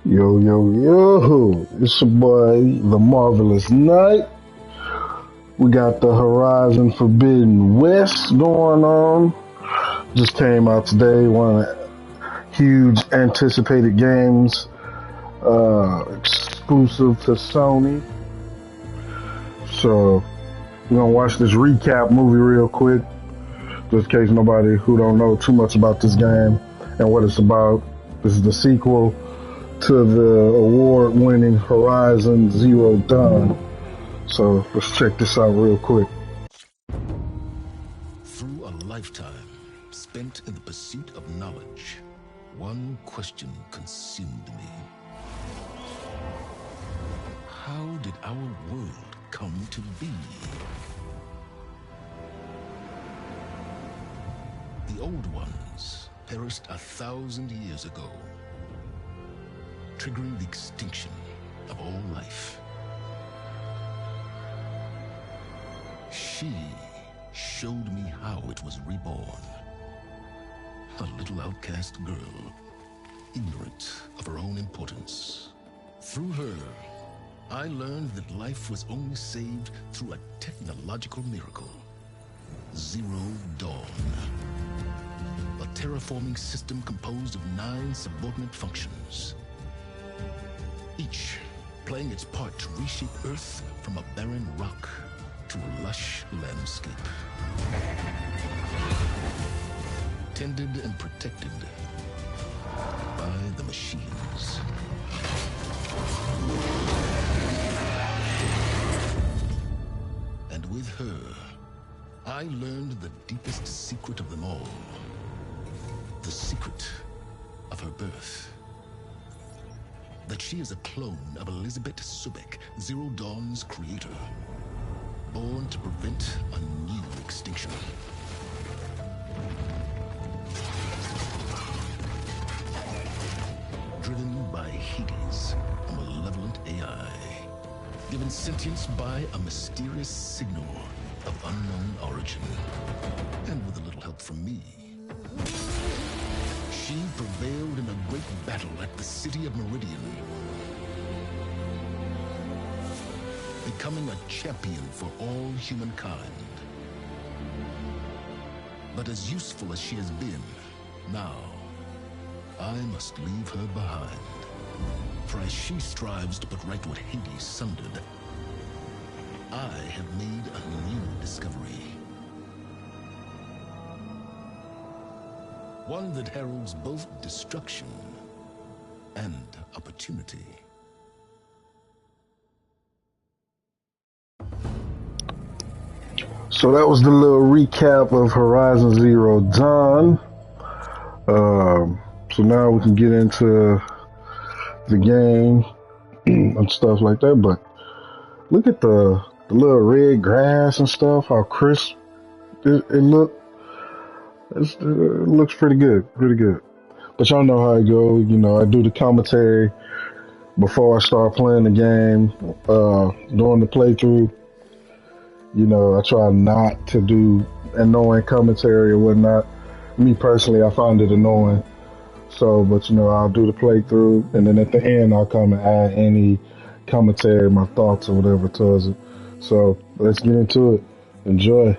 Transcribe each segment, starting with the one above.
Yo, yo, yo, it's your boy, The Marvelous Knight. We got the Horizon Forbidden West going on. Just came out today, one of the huge anticipated games, exclusive to Sony. So, we're gonna watch this recap movie real quick, just in case nobody who don't know too much about this game and what it's about. This is the sequel to the award-winning Horizon Zero Dawn. So let's check this out real quick. Through a lifetime spent in the pursuit of knowledge, one question consumed me. How did our world come to be? The old ones perished 1,000 years ago, triggering the extinction of all life. She showed me how it was reborn. A little outcast girl, ignorant of her own importance. Through her, I learned that life was only saved through a technological miracle. Zero Dawn. A terraforming system composed of 9 subordinate functions, each playing its part to reshape Earth from a barren rock to a lush landscape. Tended and protected by the machines. And with her, I learned the deepest secret of them all. The secret of her birth. That she is a clone of Elizabeth Subek, Zero Dawn's creator, born to prevent a new extinction. Driven by Hades, a malevolent AI, given sentience by a mysterious signal of unknown origin, and with a little help from me, she prevailed in a great battle at the city of Meridian, becoming a champion for all humankind. But as useful as she has been, now I must leave her behind. For as she strives to put right what Hades sundered, I have made a new discovery. One that heralds both destruction and opportunity. So that was the little recap of Horizon Zero Dawn. So now we can get into the game and stuff like that. But look at the little red grass and stuff, how crisp it looked. It looks pretty good, pretty good. But y'all know how it goes. You know, I do the commentary before I start playing the game. During the playthrough, you know, I try not to do annoying commentary or whatnot. Me personally, I find it annoying. So, but you know, I'll do the playthrough, and then at the end, I'll come and add any commentary, my thoughts or whatever towards it. So, let's get into it. Enjoy.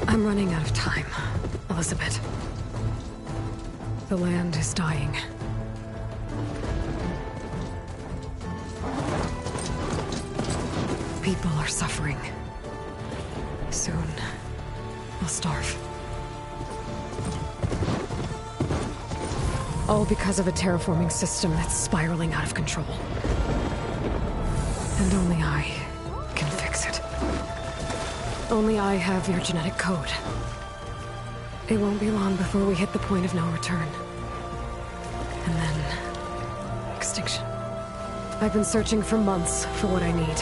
I'm running out of time, Elizabeth. The land is dying. People are suffering. Soon, I'll starve. All because of a terraforming system that's spiraling out of control. And only I can fix it. Only I have your genetic code. It won't be long before we hit the point of no return. And then... extinction. I've been searching for months for what I need.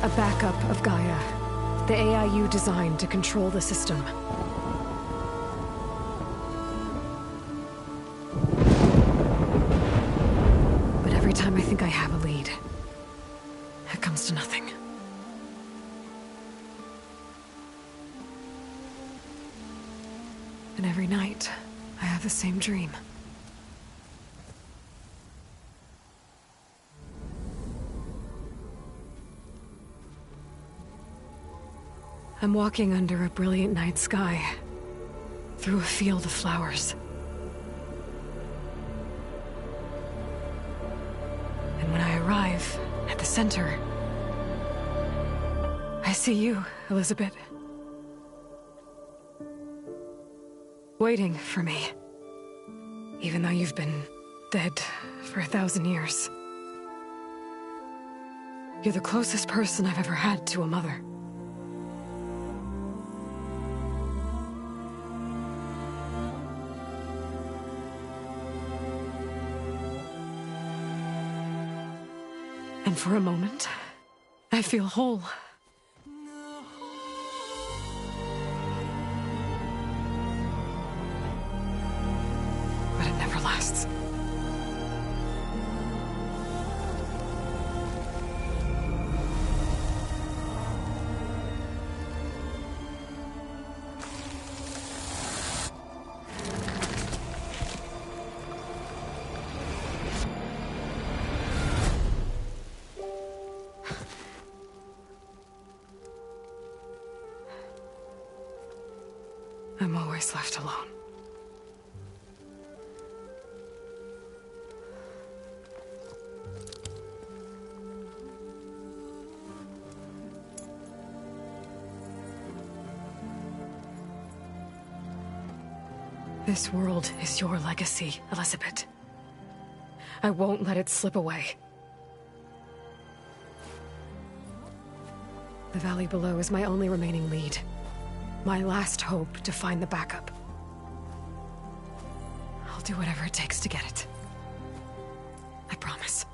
A backup of Gaia. The AI you designed to control the system. But every time I think I have a lead, it comes to nothing. And every night, I have the same dream. I'm walking under a brilliant night sky, through a field of flowers. And when I arrive at the center, I see you, Elizabeth. Waiting for me. Even though you've been dead for 1,000 years. You're the closest person I've ever had to a mother. And for a moment, I feel whole. But it never lasts. I'm always left alone. This world is your legacy, Elizabeth. I won't let it slip away. The valley below is my only remaining lead. My last hope to find the backup. I'll do whatever it takes to get it. I promise.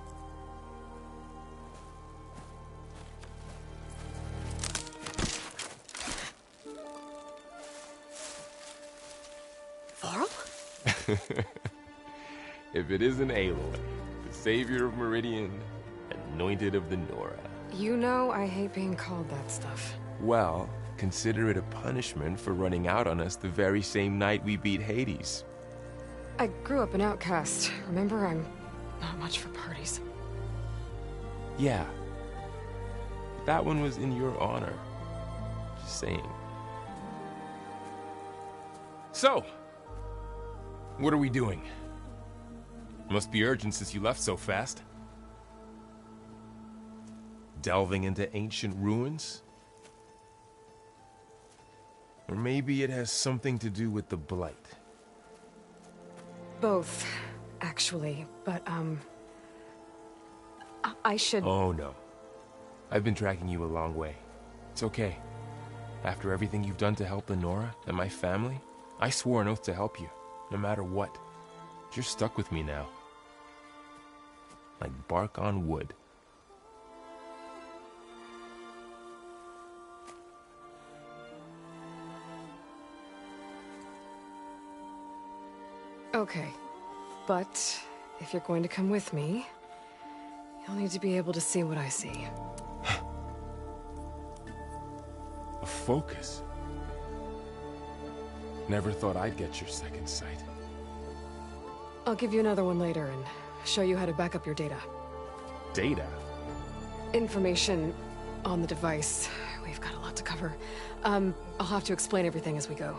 Varl? If it isn't Aloy, the savior of Meridian, anointed of the Nora. You know I hate being called that stuff. Well, consider it a punishment for running out on us the very same night we beat Hades. I grew up an outcast. Remember, I'm not much for parties. Yeah. That one was in your honor. Just saying. So, what are we doing? Must be urgent since you left so fast. Delving into ancient ruins? Or maybe it has something to do with the Blight. Both, actually, but, I should... Oh, no. I've been tracking you a long way. It's okay. After everything you've done to help the Nora and my family, I swore an oath to help you, no matter what. You're stuck with me now. Like bark on wood. Okay, but if you're going to come with me, you'll need to be able to see what I see. A focus? Never thought I'd get your second sight. I'll give you another one later and show you how to back up your data. Data? Information on the device. We've got a lot to cover. I'll have to explain everything as we go.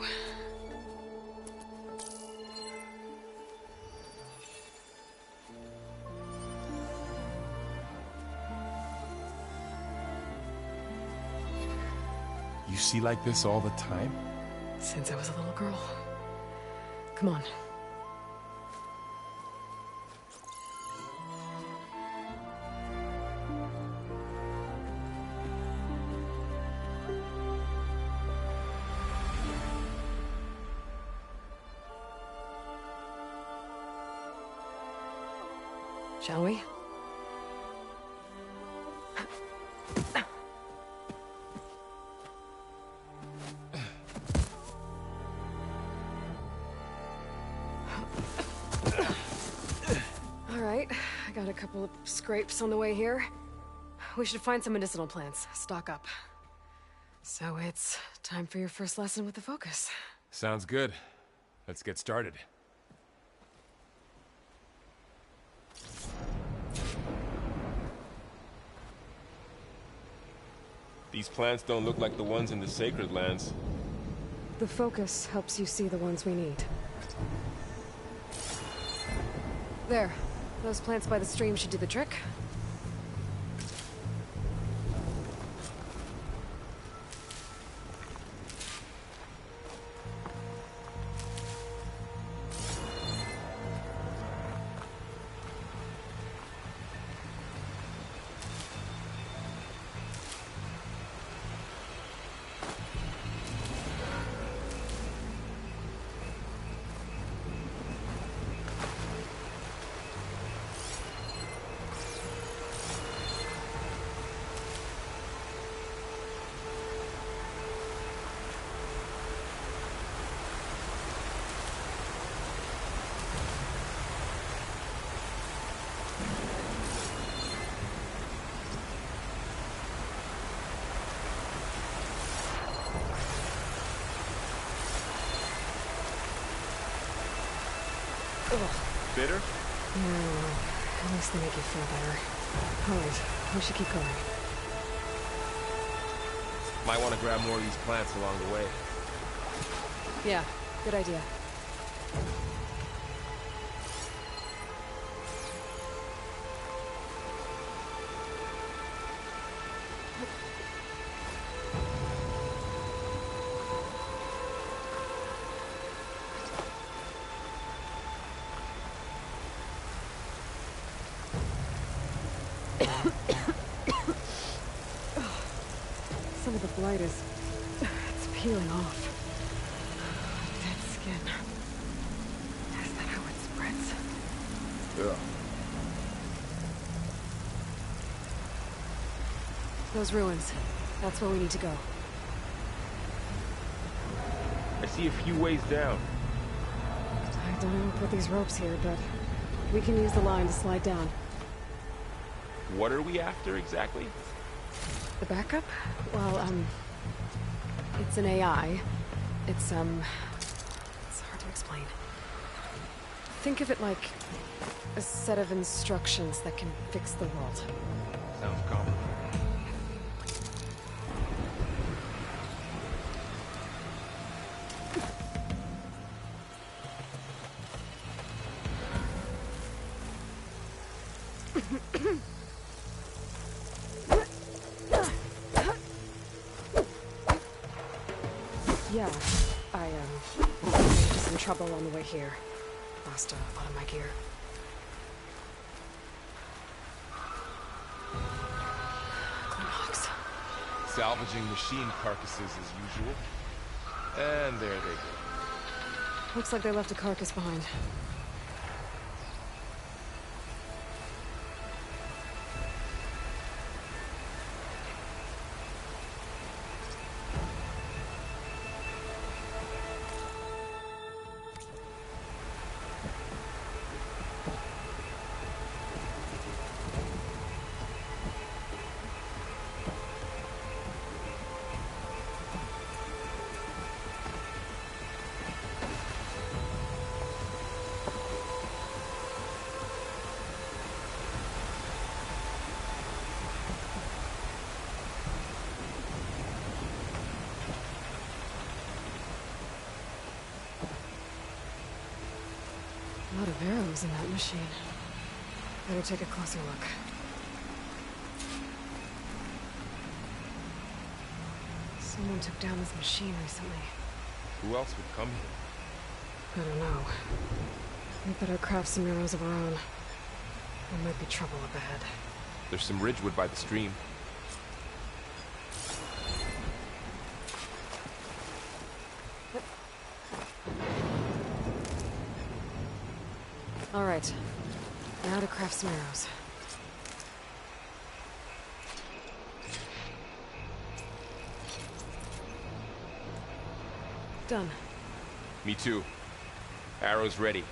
see like this all the time? Since I was a little girl. Come on. Shall we? All right, I got a couple of scrapes on the way here. We should find some medicinal plants, stock up. So it's time for your first lesson with the Focus. Sounds good. Let's get started. These plants don't look like the ones in the Sacred Lands. The Focus helps you see the ones we need. There. Those plants by the stream should do the trick. Ugh. Bitter? No, at least they make you feel better. Alright, we should keep going. Might want to grab more of these plants along the way. Yeah, good idea. Some of the blight is... it's peeling off. Dead skin. Is that how it spreads? Yeah. Those ruins. That's where we need to go. I see a few ways down. I don't know who put these ropes here, but we can use the line to slide down. What are we after exactly? The backup? Well, it's an AI. It's hard to explain. Think of it like a set of instructions that can fix the world. Sounds complicated. Yeah, I ran into some trouble on the way here. Lost a lot of my gear. Clone Salvaging machine carcasses as usual. And there they go. Looks like they left a carcass behind. A lot of arrows in that machine. Better take a closer look. So Someone took down this machine recently. Who else would come here? I don't know. We better craft some arrows of our own. There might be trouble up ahead. There's some ridgewood by the stream. All right. Now to craft some arrows. Done. Me too. Arrows ready.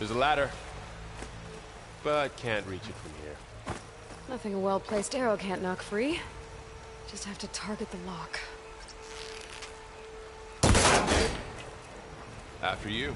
There's a ladder, but can't reach it from here. Nothing a well-placed arrow can't knock free. Just have to target the lock. After you.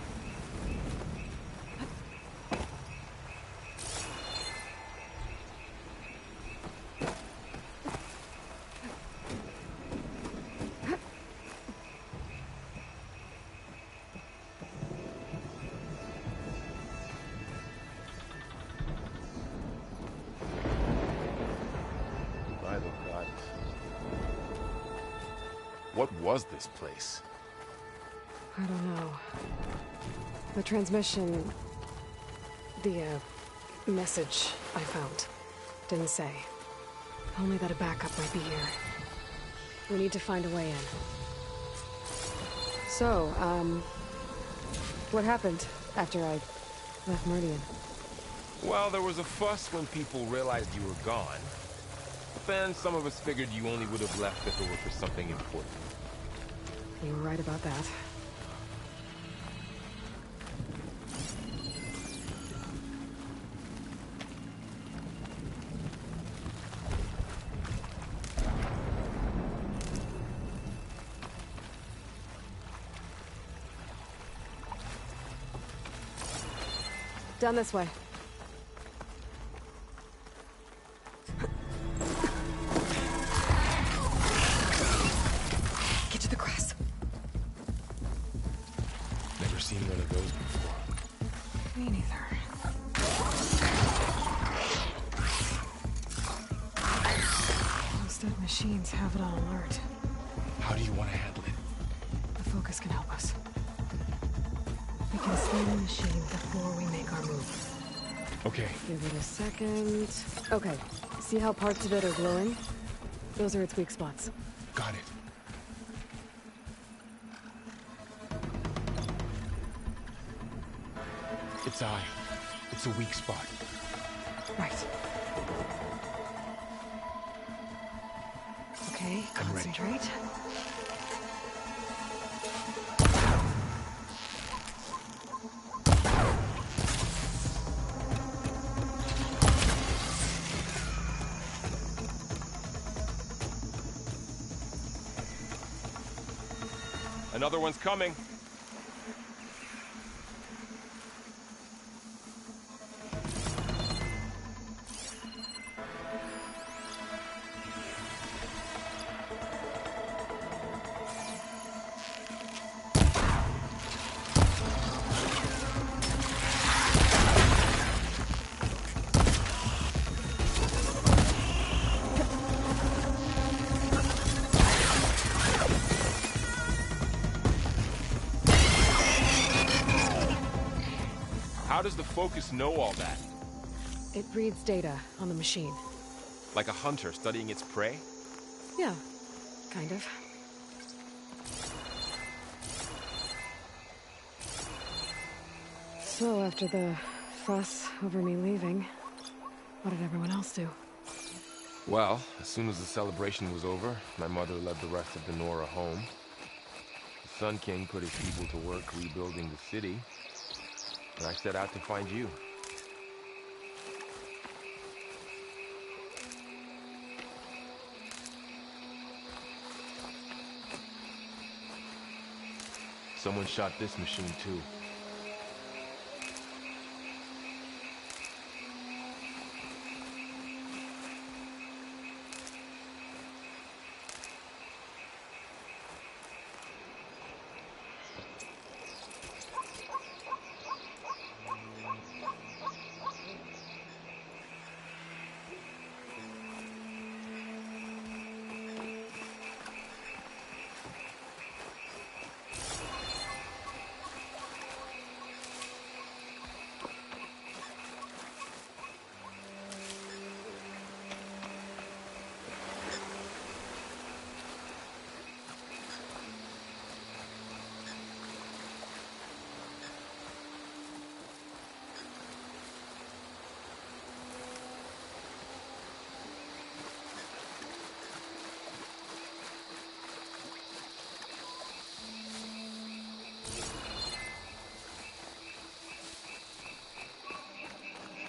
What was this place? I don't know. The transmission... The, message I found didn't say. Only that a backup might be here. We need to find a way in. So, what happened after I left Meridian? Well, there was a fuss when people realized you were gone. But then some of us figured you only would have left if it were for something important. You were right about that. Down this way. Get to the grass. Never seen one of those before. Me neither. Those dead machines have it on alert. How do you want to handle it? The focus can help us. We can slow the machine before we make our move. Okay. Give it a second. Okay. See how parts of it are glowing? Those are its weak spots. Got it. Its eye. It's a weak spot. Right. Okay, I'm ready. concentrate. Another one's coming. How does the focus know all that? It reads data on the machine. Like a hunter studying its prey? Yeah, kind of. So, after the fuss over me leaving, what did everyone else do? Well, as soon as the celebration was over, my mother led the rest of the Nora home. The Sun King put his people to work rebuilding the city, and I set out to find you. Someone shot this machine too.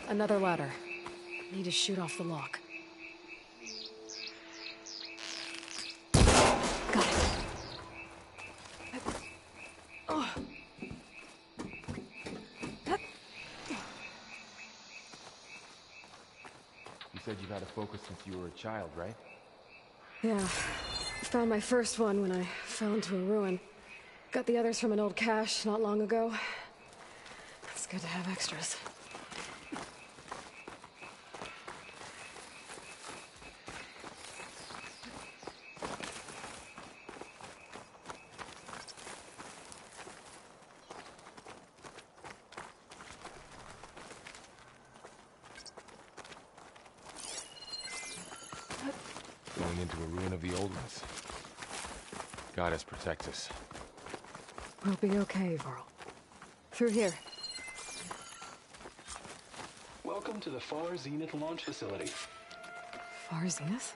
Another ladder. Need to shoot off the lock. Got it. Oh. You said you've had a focus since you were a child, right? Yeah. Found my first one when I fell into a ruin. Got the others from an old cache not long ago. It's good to have extras. Going into a ruin of the old ones. Goddess protect us. We'll be okay, Varl. Through here. Welcome to the Far Zenith launch facility. Far Zenith?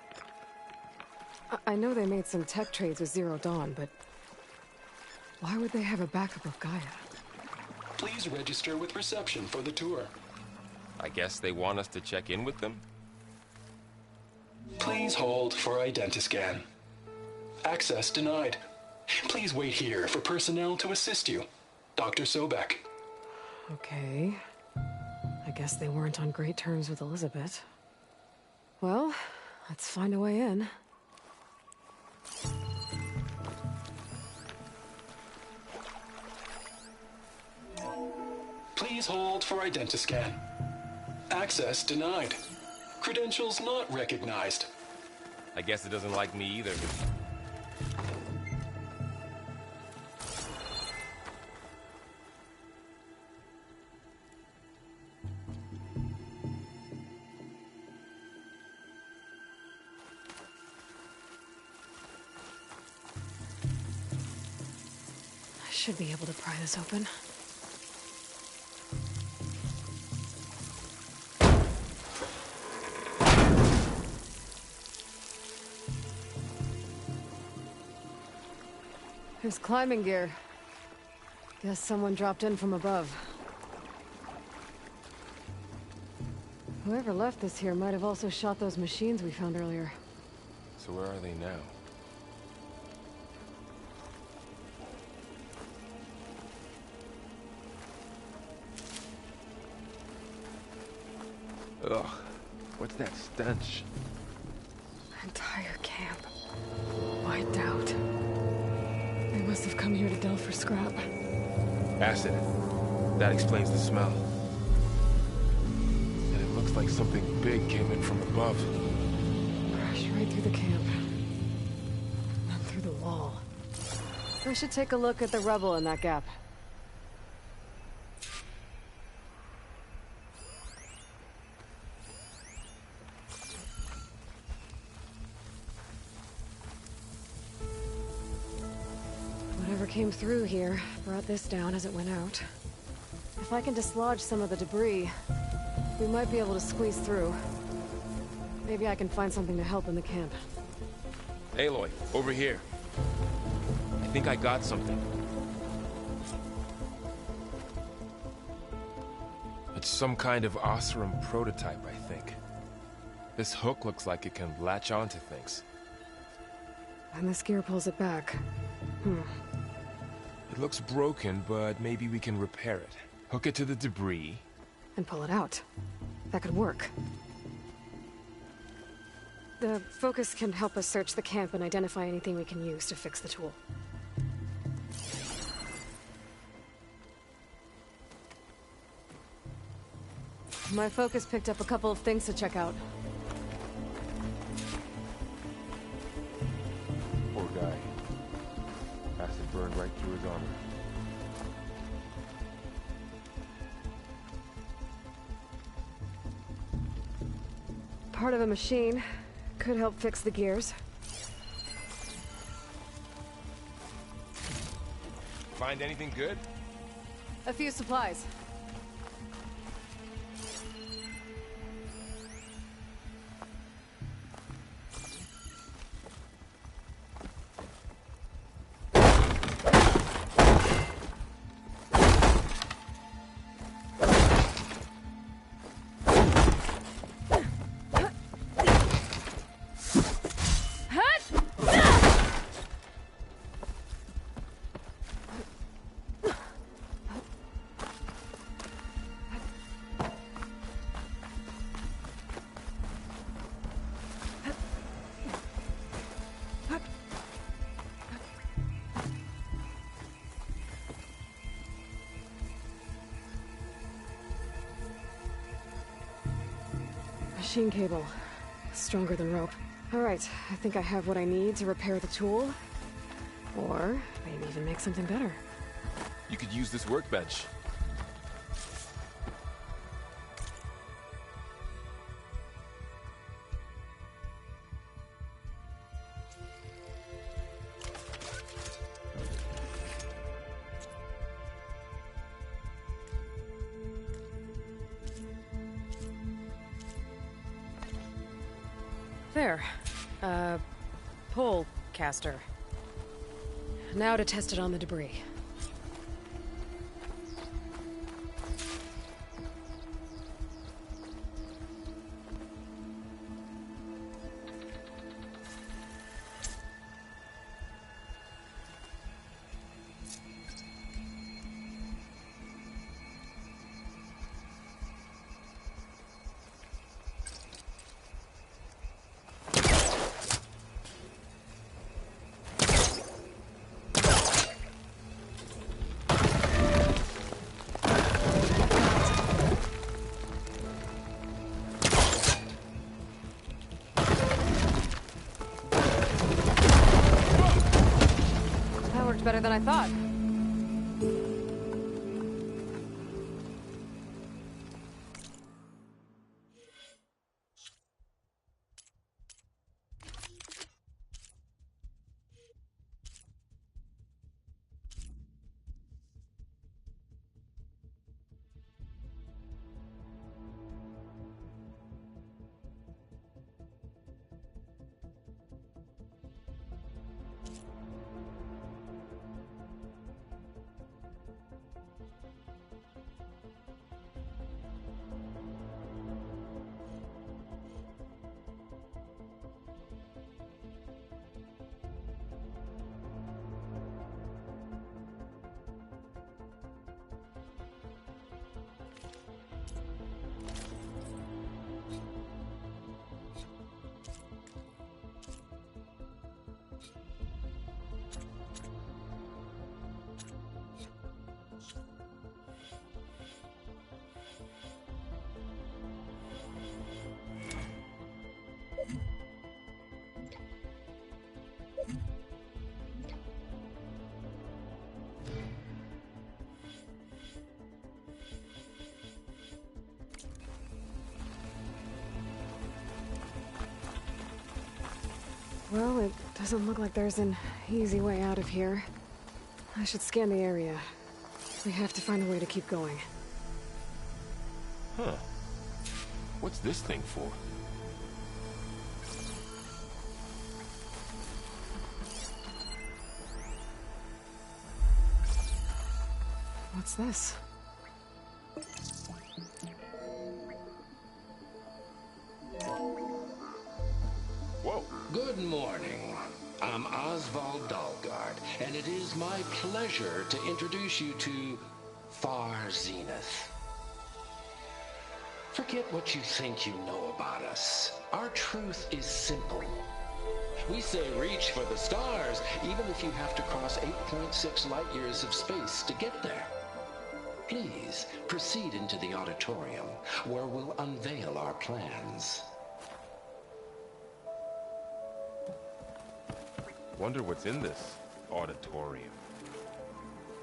I know they made some tech trades with Zero Dawn, but why would they have a backup of Gaia? Please register with reception for the tour. I guess they want us to check in with them? Please hold for identiscan. Access denied. Please wait here for personnel to assist you. Dr. Sobek. Okay. I guess they weren't on great terms with Elizabeth. Well, let's find a way in. Please hold for identiscan. Access denied. Credentials not recognized. I guess it doesn't like me either. I should be able to pry this open. There's climbing gear. Guess someone dropped in from above. Whoever left this here might have also shot those machines we found earlier. So where are they now? Ugh, what's that stench? Entire camp. Wiped out. They must have come here to delve for scrap. Acid. That explains the smell. And it looks like something big came in from above. Crashed right through the camp. Then through the wall. I should take a look at the rubble in that gap. Whatever came through here brought this down as it went out. If I can dislodge some of the debris, we might be able to squeeze through. Maybe I can find something to help in the camp. Aloy, over here. I think I got something. It's some kind of Osram prototype, I think. This hook looks like it can latch onto things. And this gear pulls it back. It looks broken, but maybe we can repair it. Hook it to the debris. And pull it out. That could work. The focus can help us search the camp and identify anything we can use to fix the tool. My focus picked up a couple of things to check out. Poor guy. Acid burned right through his armor. Part of a machine. Could help fix the gears. Find anything good? A few supplies. machine cable. Stronger than rope. Alright, I think I have what I need to repair the tool. Or maybe even make something better. You could use this workbench. There. Pole caster. Now to test it on the debris. Better than I thought. Well, it doesn't look like there's an easy way out of here. I should scan the area. We have to find a way to keep going. Huh. What's this thing for? What's this? Whoa. Good morning. I'm Oswald Dalgard, and it is my pleasure to introduce you to Far Zenith. Forget what you think you know about us. Our truth is simple. We say reach for the stars, even if you have to cross 8.6 light years of space to get there. Please proceed into the auditorium, where we'll unveil our plans. Wonder what's in this auditorium.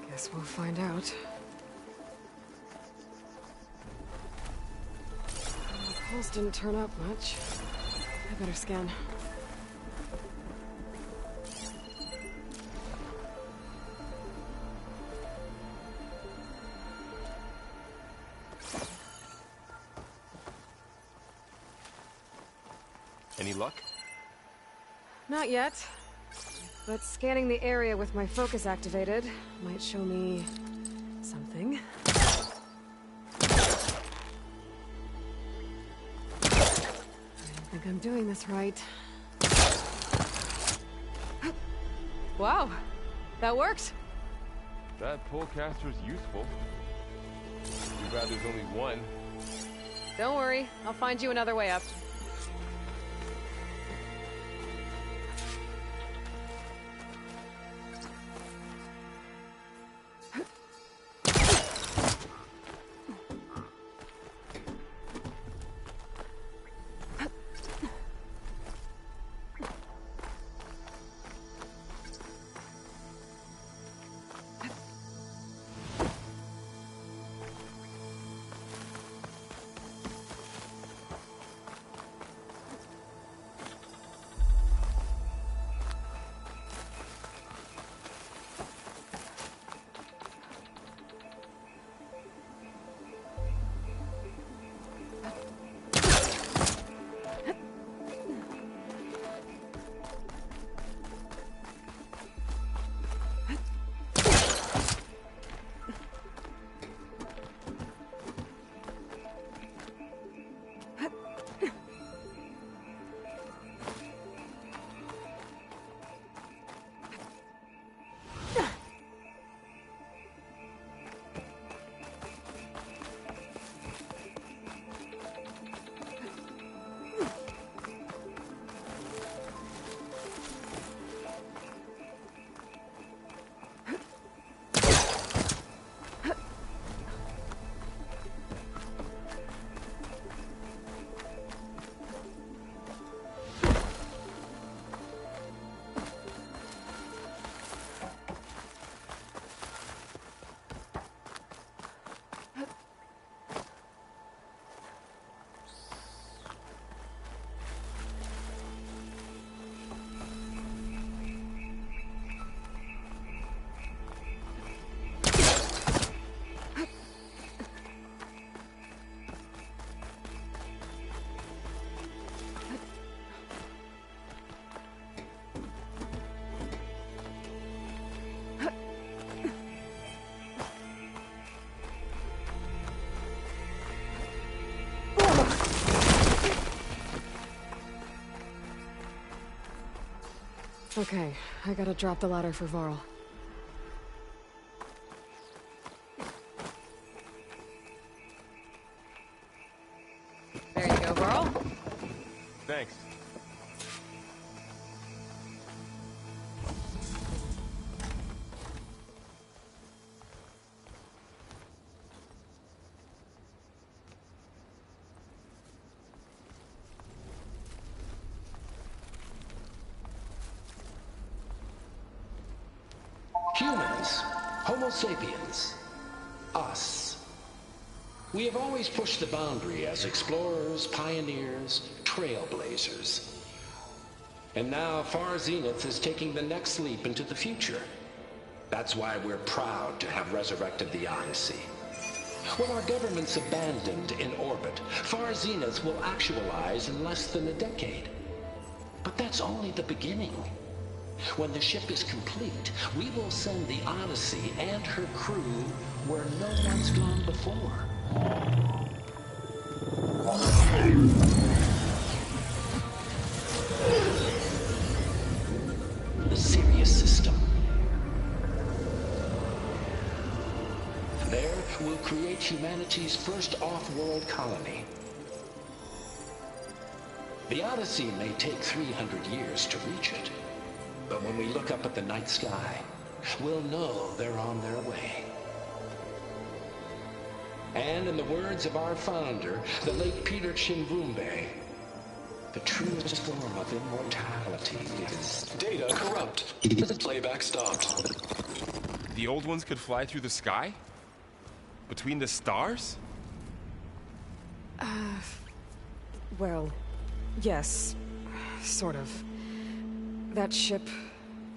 Guess we'll find out. The pulse didn't turn up much. I better scan. Any luck? Not yet. But scanning the area with my focus activated might show me something. I don't think I'm doing this right. Wow, that worked. That polecaster's useful. Too bad there's only one. Don't worry, I'll find you another way up. Okay, I gotta drop the ladder for Varl. There you go, Varl. Thanks. Humans, Homo sapiens, us. We have always pushed the boundary as explorers, pioneers, trailblazers. And now Far Zenith is taking the next leap into the future. That's why we're proud to have resurrected the Odyssey. When our government's abandoned in orbit, Far Zenith will actualize in less than a decade. But that's only the beginning. When the ship is complete, we will send the Odyssey and her crew where no one's gone before. The Sirius system. There, we'll create humanity's first off-world colony. The Odyssey may take 300 years to reach it. But when we look up at the night sky, we'll know they're on their way. And in the words of our founder, the late Peter Chimbumbe, the truest form of immortality is... Data corrupt. Playback stopped. The old ones could fly through the sky? Between the stars? Well, yes. Sort of. That ship,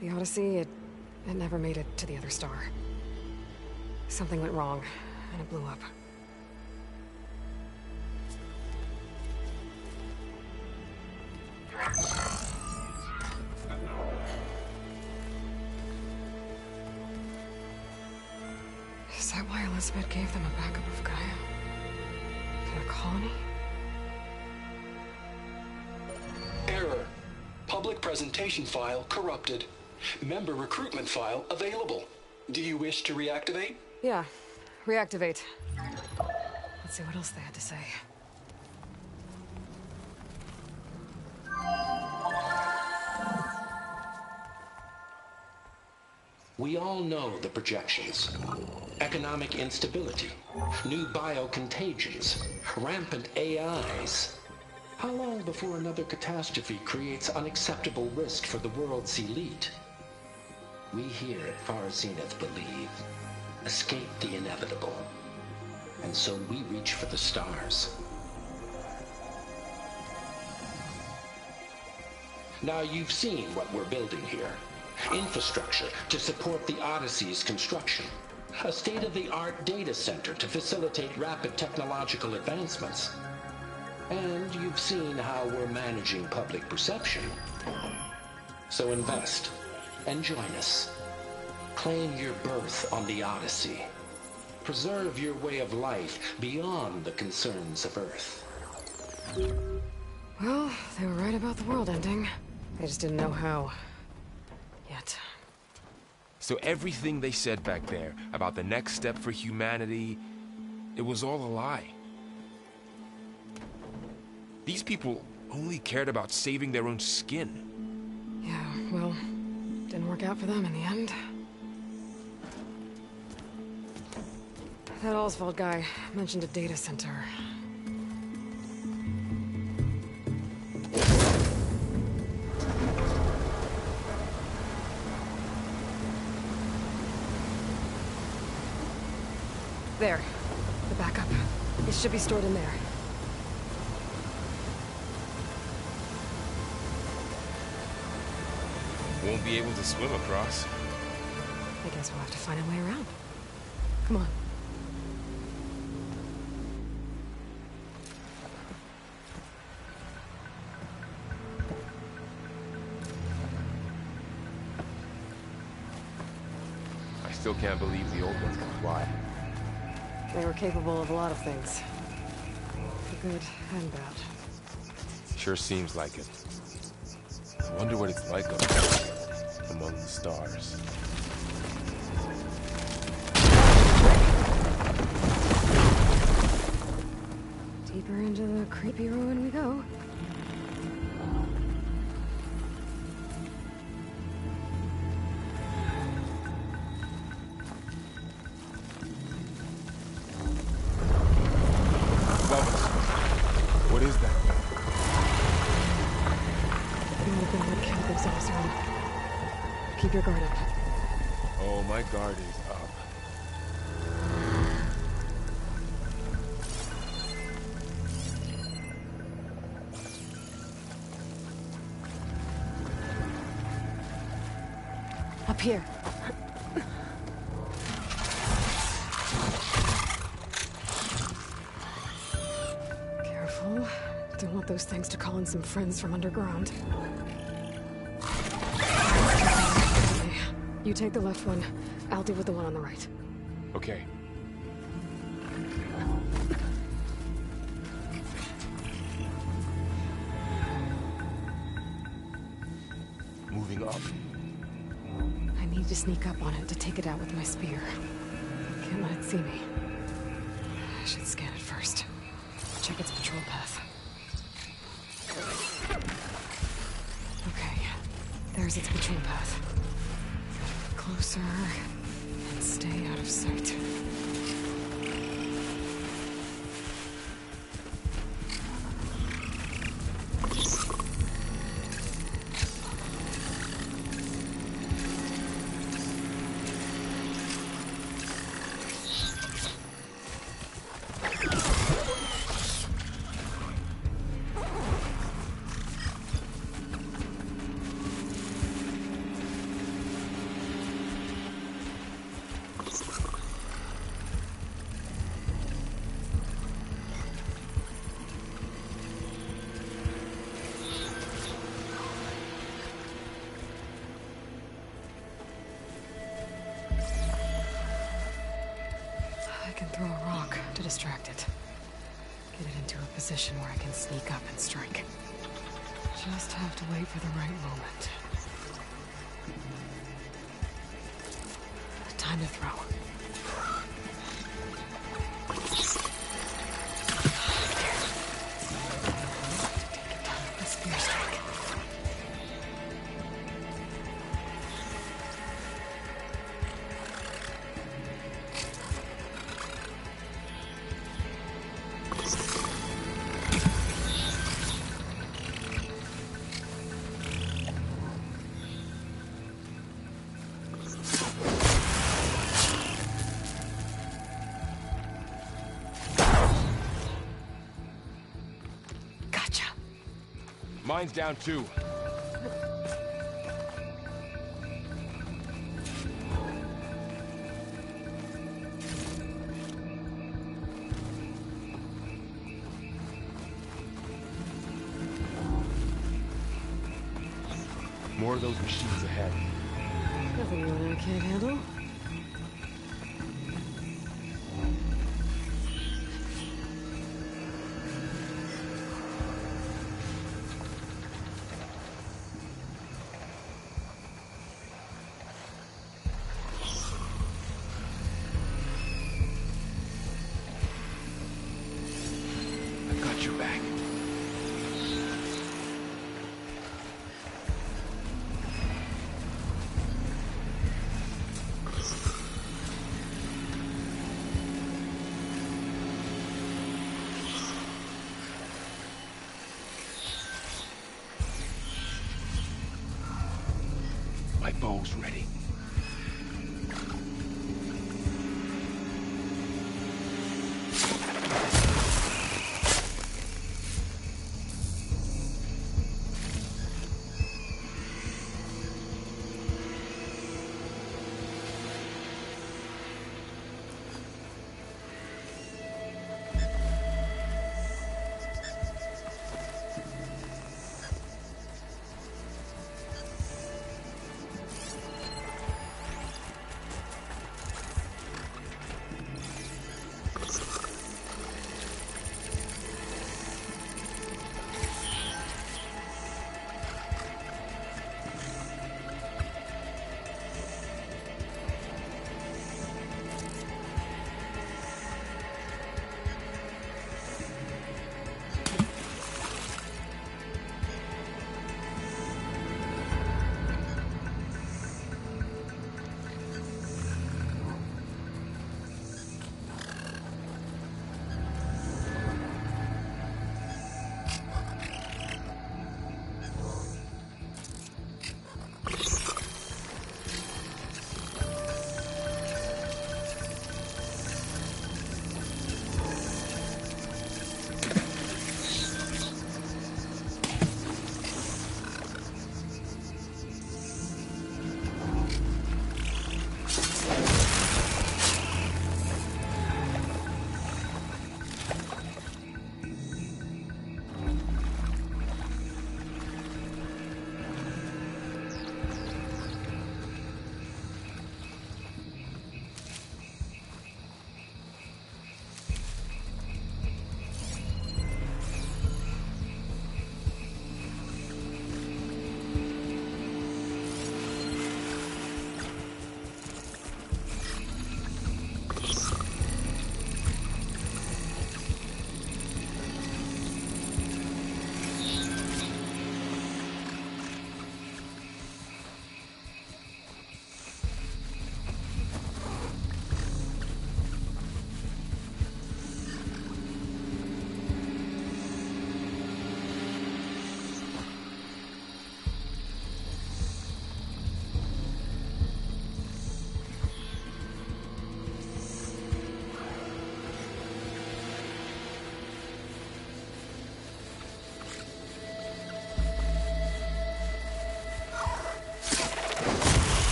the Odyssey, it never made it to the other star. Something went wrong, and it blew up. Is that why Elizabeth gave them a backup of Gaia? For their colony? Error. Public presentation file corrupted. Member recruitment file available. Do you wish to reactivate? Yeah, reactivate. Let's see what else they had to say. We all know the projections. Economic instability, new biocontagions, rampant AIs. How long before another catastrophe creates unacceptable risk for the world's elite? We here at Far Zenith believe, escape the inevitable. And so we reach for the stars. Now you've seen what we're building here. Infrastructure to support the Odyssey's construction. A state-of-the-art data center to facilitate rapid technological advancements. And you've seen how we're managing public perception. So invest and join us. Claim your berth on the Odyssey. Preserve your way of life beyond the concerns of Earth. Well, they were right about the world ending. They just didn't know how. Yet. So everything they said back there about the next step for humanity, it was all a lie. These people only cared about saving their own skin. Yeah, well, didn't work out for them in the end. That Oswald guy mentioned a data center. There. The backup. It should be stored in there. Won't be able to swim across. I guess we'll have to find a way around. Come on. I still can't believe the old ones can fly. They were capable of a lot of things. For good and bad. Sure seems like it. I wonder what it's like up there. among the stars. Deeper into the creepy ruin we go. What is that? The open wood camp exhaust room. Keep your guard up. Oh, my guard is up. Up here. Careful. Don't want those things to call in some friends from underground. Okay. You take the left one. I'll deal with the one on the right. Okay. Moving up. I need to sneak up on it to take it out with my spear. Can't let it see me. I should scan it first. Check its patrol path. Okay, there's its patrol path. Closer, and stay out of sight. I can throw a rock to distract it. Get it into a position where I can sneak up and strike. Just have to wait for the right moment. Time to throw. Take it down with a spear strike. Gotcha. Mine's down too. More of those machines ahead. Nothing you and I can't handle. I've got your back. My bow's ready.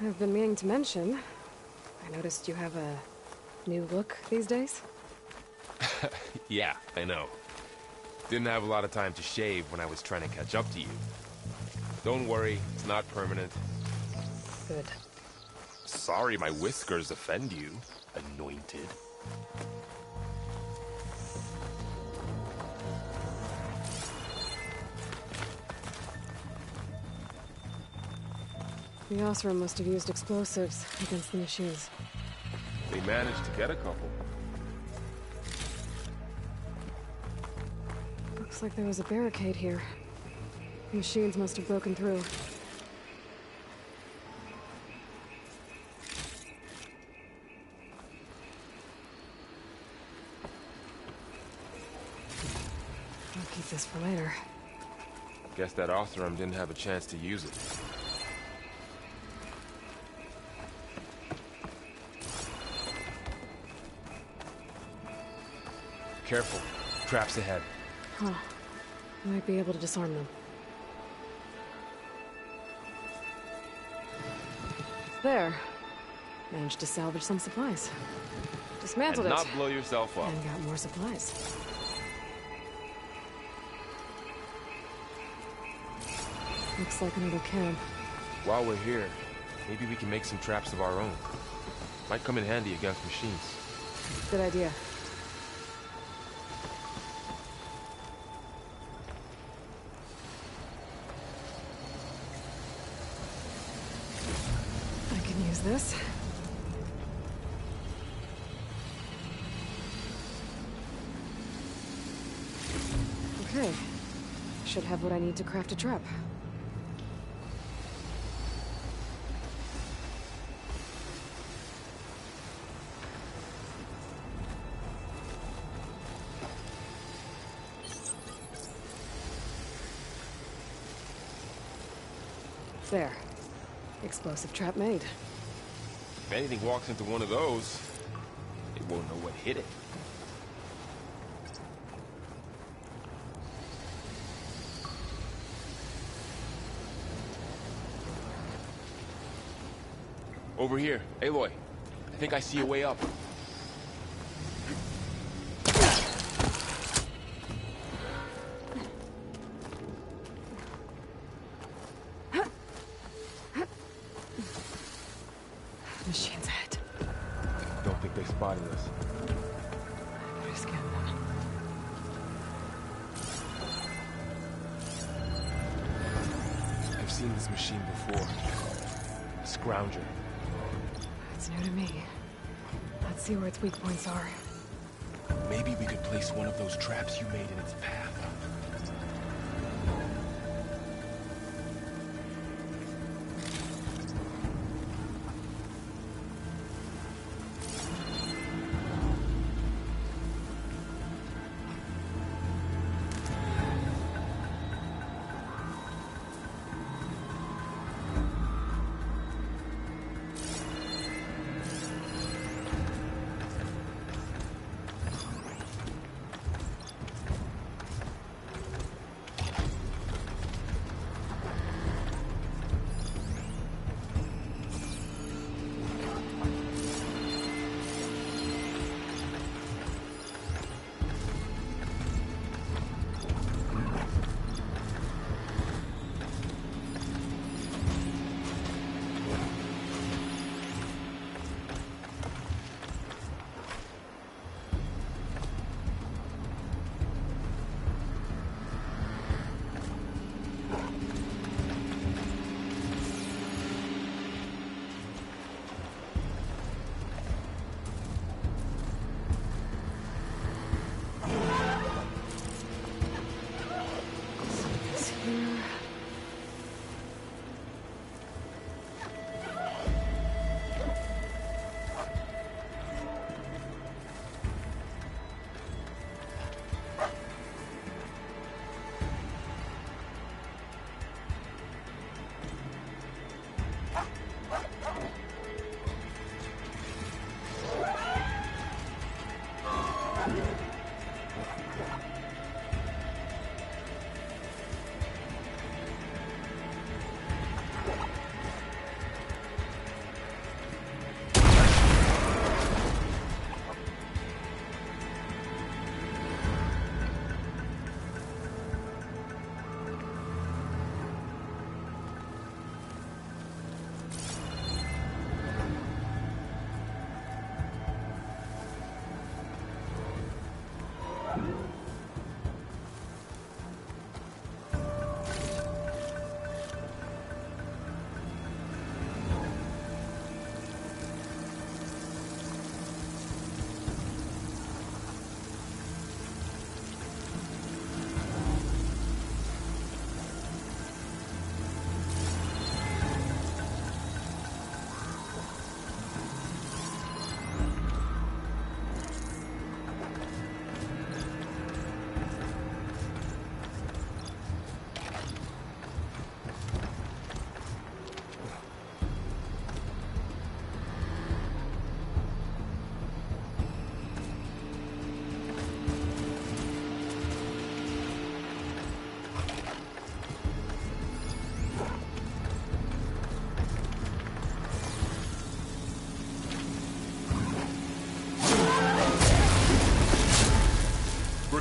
I've been meaning to mention, I noticed you have a new look these days. Yeah, I know. Didn't have a lot of time to shave when I was trying to catch up to you. Don't worry, it's not permanent. Good. Sorry my whiskers offend you, anointed. The Osram must have used explosives against the machines. They managed to get a couple. Looks like there was a barricade here. The machines must have broken through. I'll keep this for later. Guess that Othram didn't have a chance to use it. Careful. Traps ahead. Huh. Might be able to disarm them. There. Managed to salvage some supplies. Dismantled And it. not blow yourself up. And got more supplies. Looks like another camp. While we're here, maybe we can make some traps of our own. Might come in handy against machines. Good idea. I can use this. Okay. Should have what I need to craft a trap. There. Explosive trap made. If anything walks into one of those, it won't know what hit it. Over here, Aloy. I think I see a way up. Machine's ahead. Don't think they spotted us. I better scan them. I've seen this machine before. A scrounger. It's new to me. Let's see where its weak points are. Maybe we could place one of those traps you made in its path.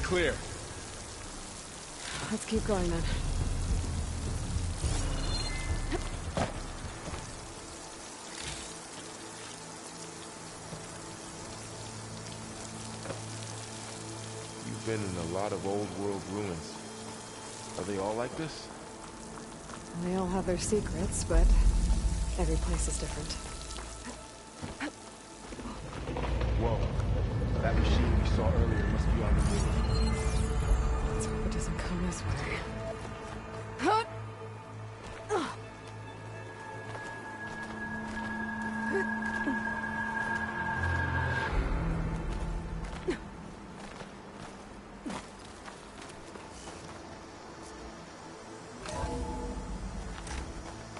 clear. Let's keep going then. You've been in a lot of old world ruins. Are they all like this? They all have their secrets, but every place is different. Whoa. That machine we saw earlier must be on the move. Let's hope it doesn't come this way.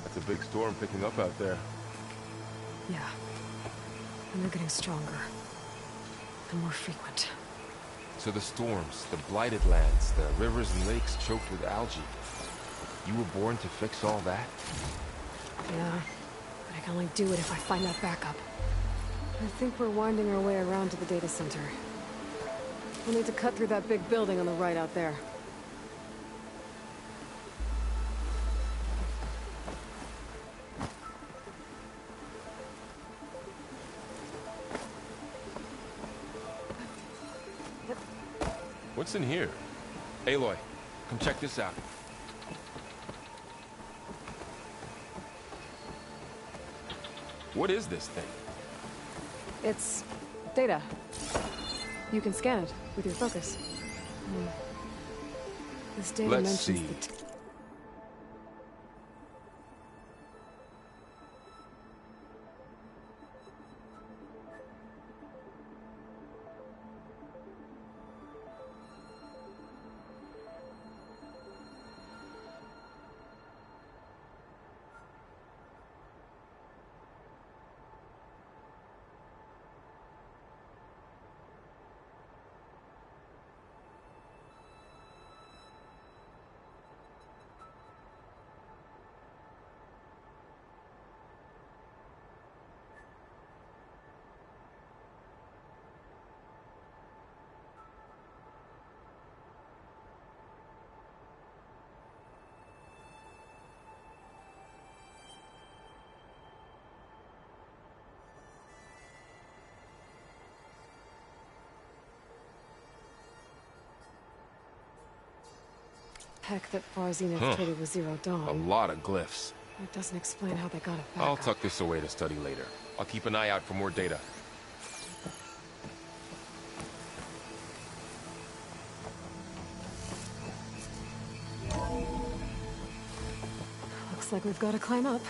That's a big storm picking up out there. Yeah. And they're getting stronger. And more frequent. So the storms, the blighted lands, the rivers and lakes choked with algae. You were born to fix all that? Yeah. But I can only do it if I find that backup. I think we're winding our way around to the data center. We'll need to cut through that big building on the right out there. What's in here? Aloy, come check this out. What is this thing? It's data. You can scan it with your focus. This data Let's mentions see. the tech that Barzina traded with Zero Dawn. A lot of glyphs. It doesn't explain how they got it back I'll up. tuck this away to study later. I'll keep an eye out for more data. Looks like we've got to climb up.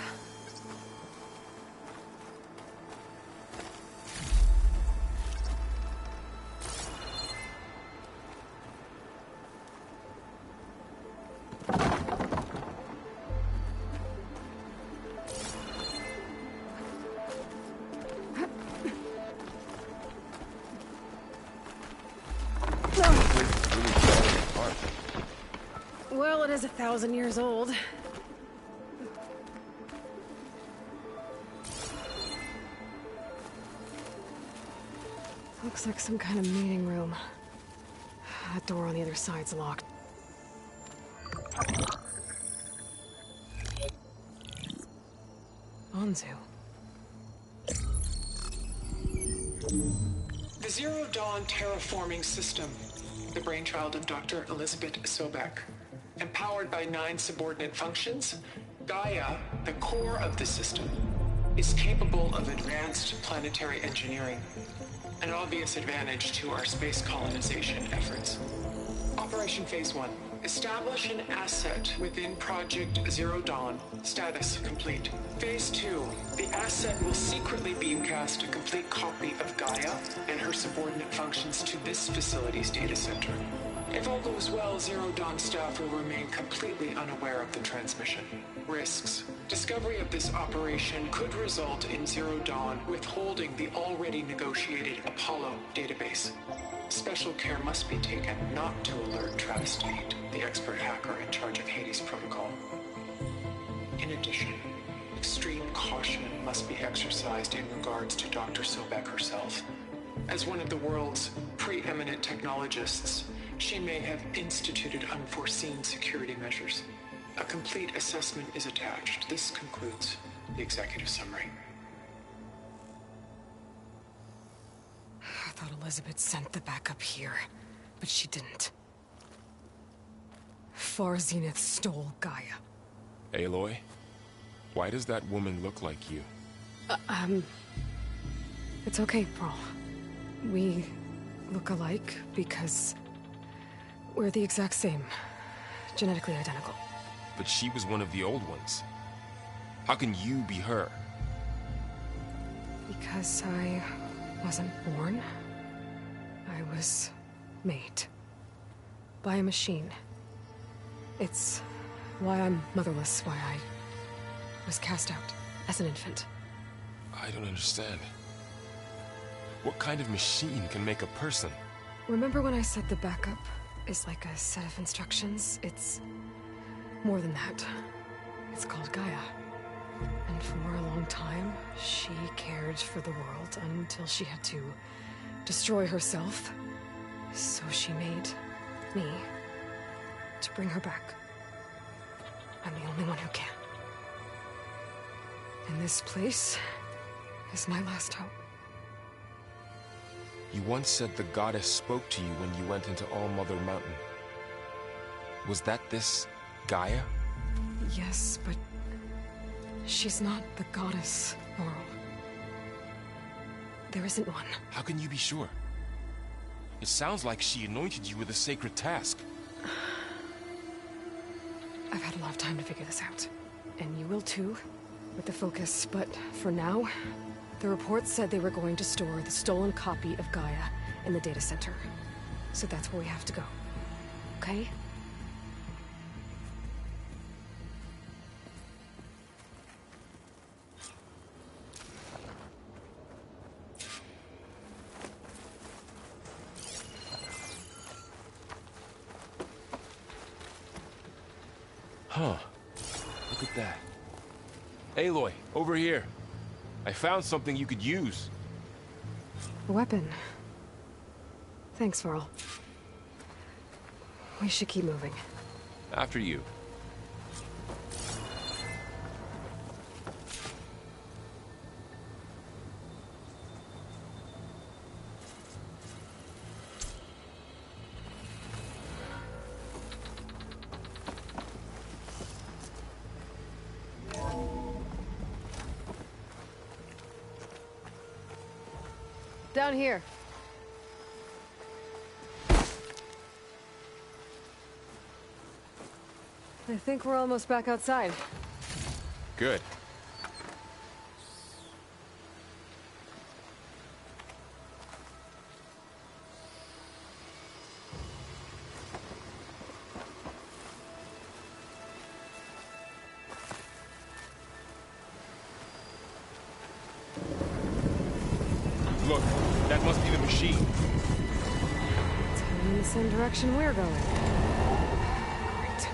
Well, it is 1,000 years old. Looks like some kind of meeting room. That door on the other side's locked. Anzu. The Zero Dawn terraforming system, the brainchild of Dr. Elizabeth Sobek. Empowered by 9 subordinate functions, Gaia, the core of the system, is capable of advanced planetary engineering, an obvious advantage to our space colonization efforts. Operation Phase 1. Establish an asset within Project Zero Dawn. Status complete. Phase 2. The asset will secretly beamcast a complete copy of Gaia and her subordinate functions to this facility's data center. If all goes well, Zero Dawn staff will remain completely unaware of the transmission. Risks. Discovery of this operation could result in Zero Dawn withholding the already negotiated Apollo database. Special care must be taken not to alert Travis Tate, the expert hacker in charge of Hades Protocol. In addition, extreme caution must be exercised in regards to Dr. Sobek herself. As one of the world's preeminent technologists, She may have instituted unforeseen security measures. A complete assessment is attached. This concludes the executive summary. I thought Elizabeth sent the backup here, but she didn't. Far Zenith stole Gaia. Aloy, why does that woman look like you? It's okay, Pearl. We look alike because we're the exact same. Genetically identical. But she was one of the old ones. How can you be her? Because I wasn't born. I was made. By a machine. It's why I'm motherless, why I was cast out as an infant. I don't understand. What kind of machine can make a person? Remember when I said the backup is like a set of instructions? It's more than that. It's called Gaia. And for a long time, she cared for the world until she had to destroy herself. So she made me to bring her back. I'm the only one who can. And this place is my last hope. You once said the goddess spoke to you when you went into All Mother Mountain. Was that this Gaia? Yes, but she's not the goddess, Laurel. There isn't one. How can you be sure? It sounds like she anointed you with a sacred task. I've had a lot of time to figure this out. And you will too, with the focus. But for now, the reports said they were going to store the stolen copy of Gaia in the data center. So that's where we have to go. Okay? Huh. Look at that. Aloy, over here. I found something you could use. A weapon. Thanks, Varl. We should keep moving. After you. Down here. I think we're almost back outside. Good. Look, that must be the machine. It's heading in the same direction we're going. Great.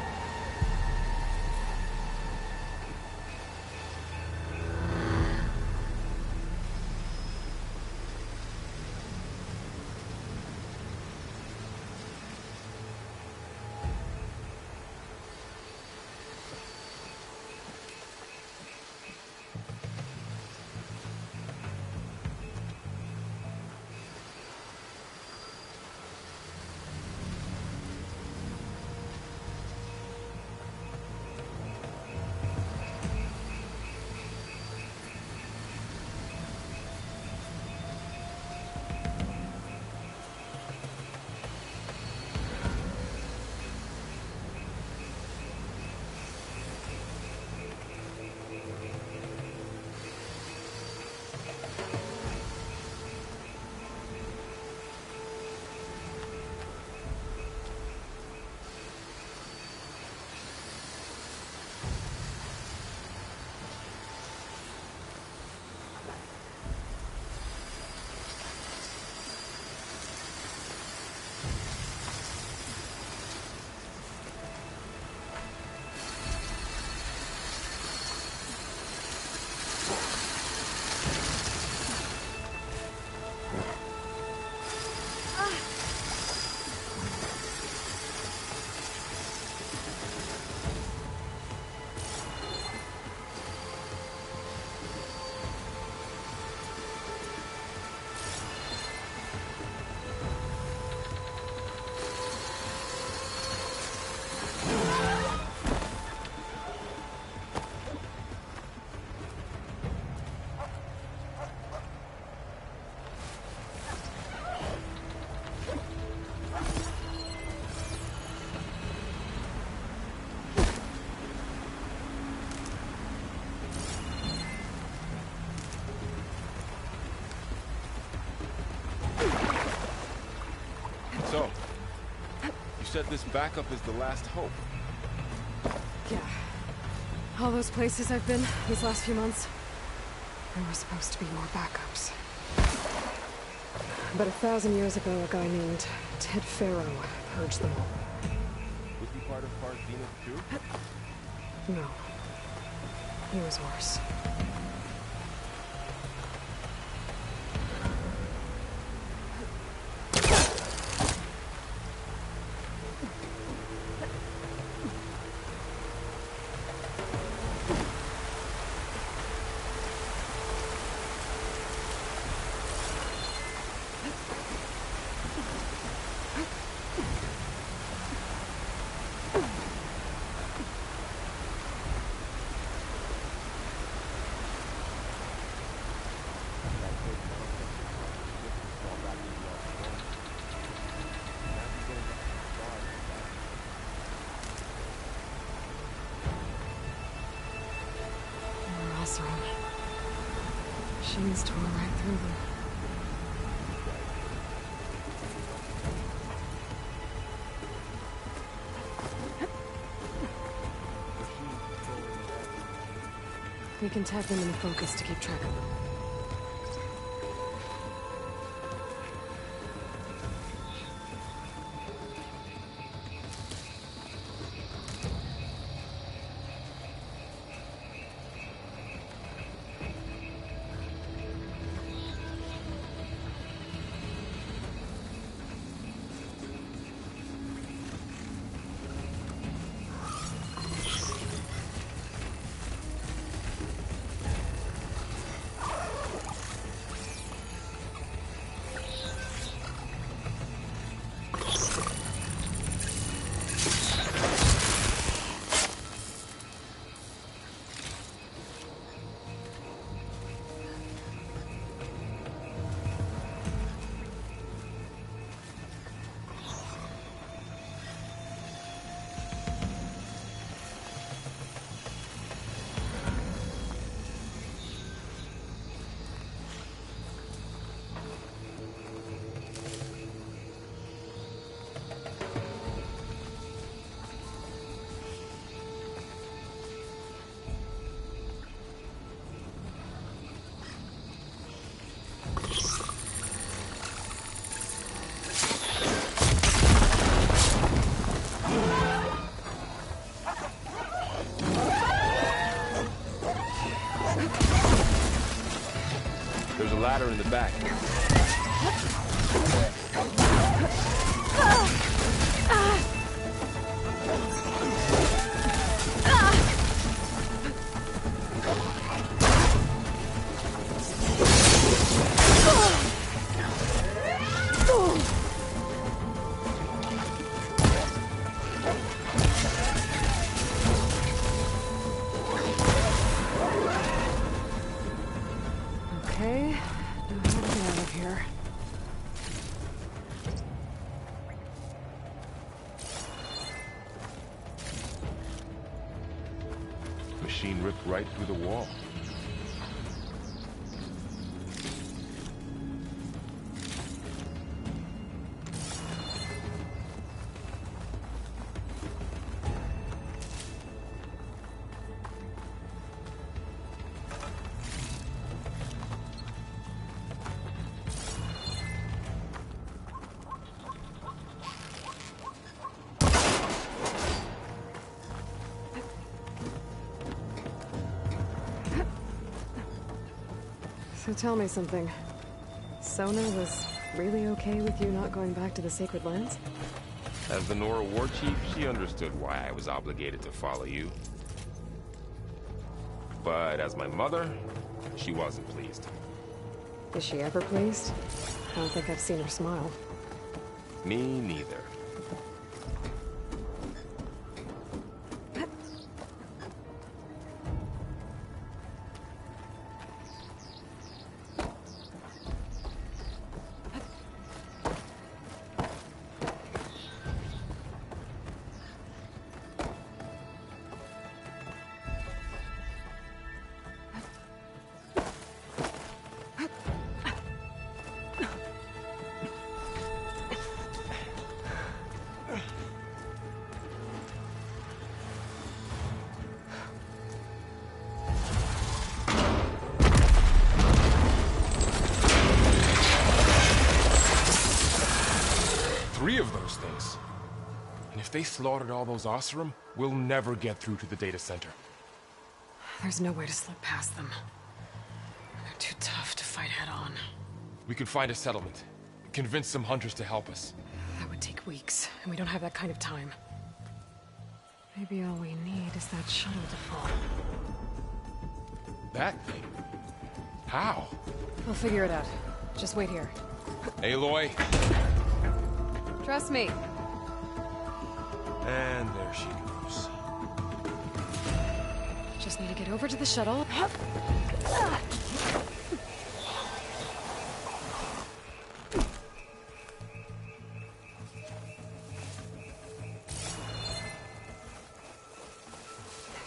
that this backup is the last hope. Yeah. All those places I've been these last few months, there were supposed to be more backups. But 1,000 years ago, a guy named Ted Farrow purged them all. Was he part of Park Venus too? No. He was worse. Machines tore right through them. We can tap them in the focus to keep track of them. There's a ladder in the back. Okay, now how to get out of here. Machine ripped right through the wall. So tell me something. Sona was really okay with you not going back to the Sacred Lands? As the Nora war chief, she understood why I was obligated to follow you. But as my mother, she wasn't pleased. Is she ever pleased? I don't think I've seen her smile. Me neither. If they slaughtered all those Oseram, we'll never get through to the data center. There's no way to slip past them. They're too tough to fight head-on. We could find a settlement. Convince some hunters to help us. That would take weeks, and we don't have that kind of time. Maybe all we need is that shuttle to fall. That thing? How? We'll figure it out. Just wait here. Aloy. Trust me. And there she goes. Just need to get over to the shuttle. If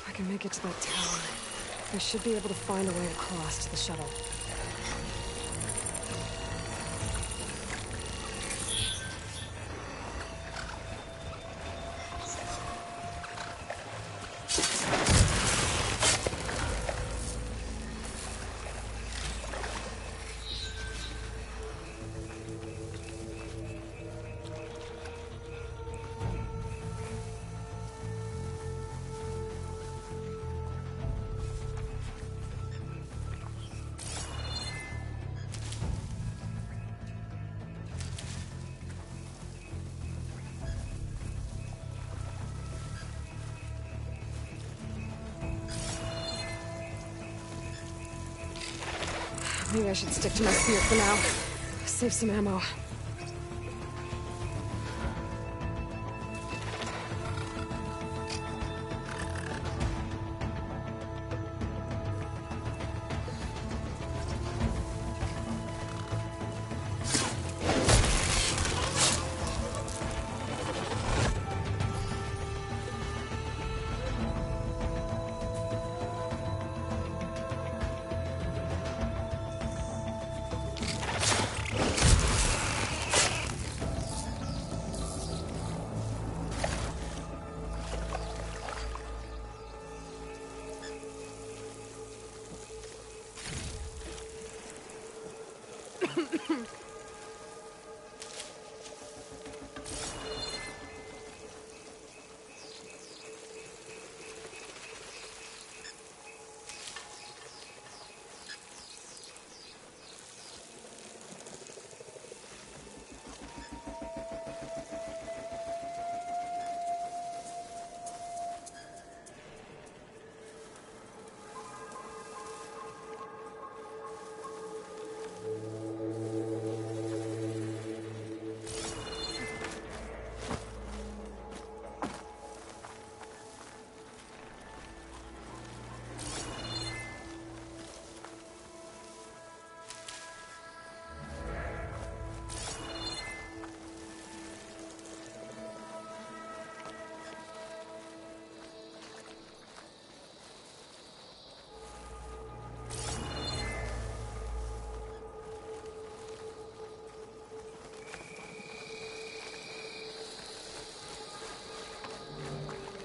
I can make it to that tower, I should be able to find a way across to the shuttle. Maybe I should stick to my spear for now. Save some ammo.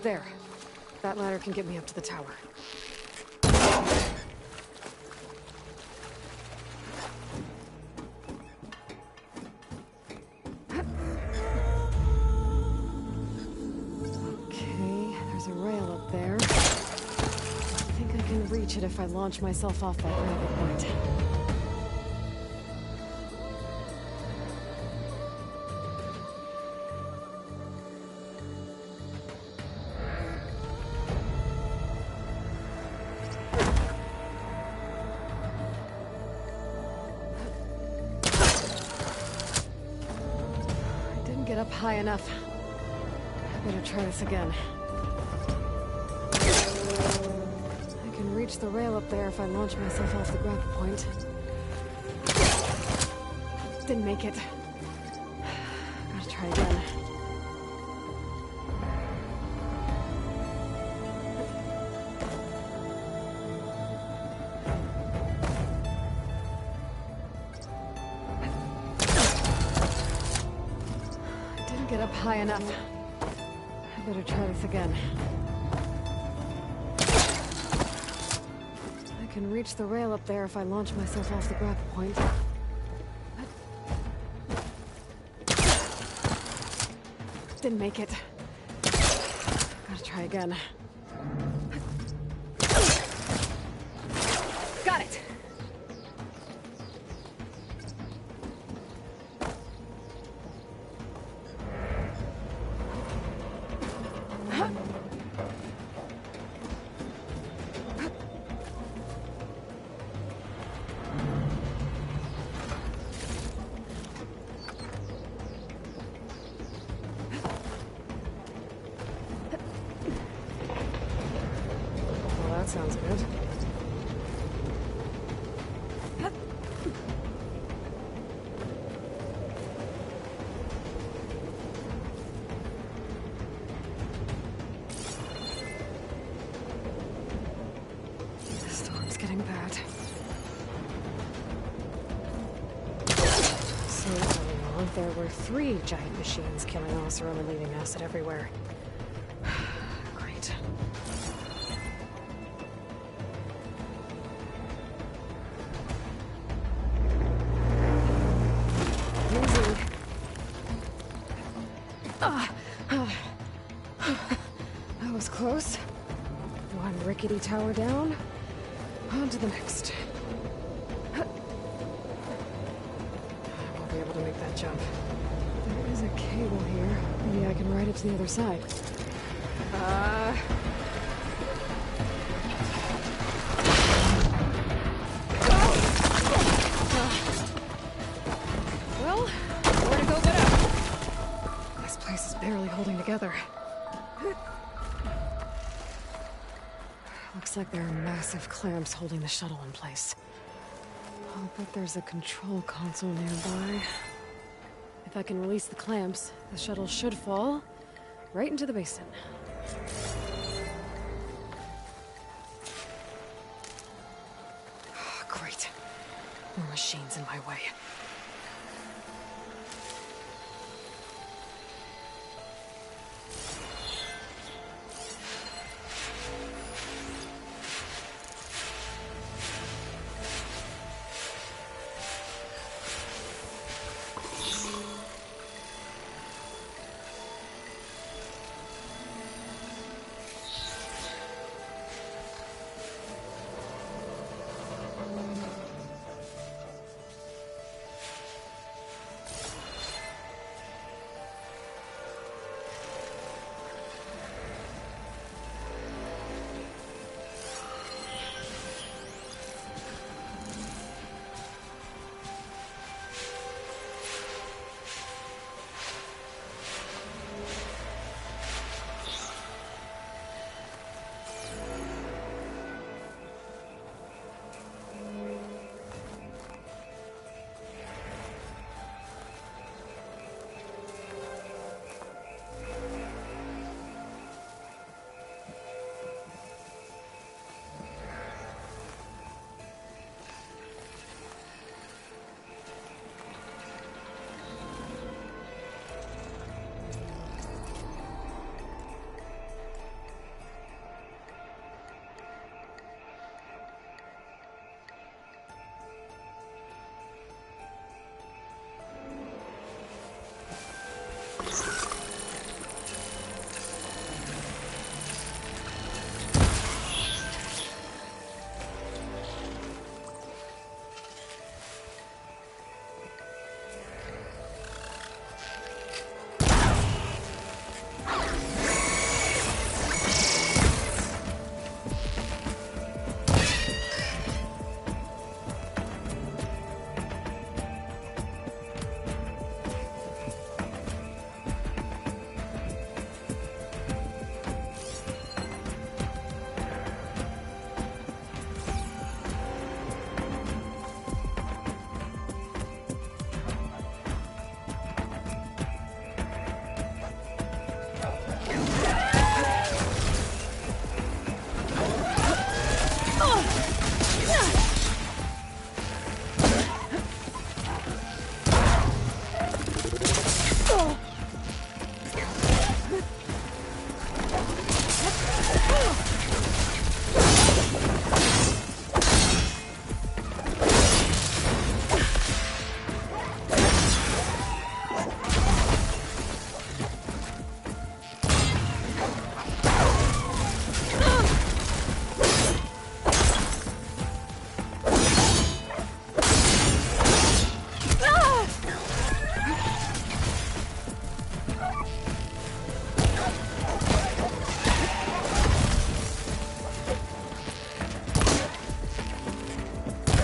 There. That ladder can get me up to the tower. Okay, there's a rail up there. I think I can reach it if I launch myself off that gravel point. Get up high enough. I better try this again. I can reach the rail up there if I launch myself off the grapple point. Didn't make it. Gotta try again. Get up high enough. I better try this again. I can reach the rail up there if I launch myself off the grapple point. Didn't make it. try again. Got it! Well, that sounds good. The storm's getting bad. So, there were 3 giant machines killing Osram and leaving acid everywhere. Great. Easy. That was close. One rickety tower down. On to the next. I won't be able to make that jump. There is a cable here. Maybe I can ride it to the other side. Well, where to go but up? This place is barely holding together. Looks like there are massive clamps holding the shuttle in place. I'll bet there's a control console nearby. If I can release the clamps, the shuttle should fall right into the basin. Great. More machines in my way.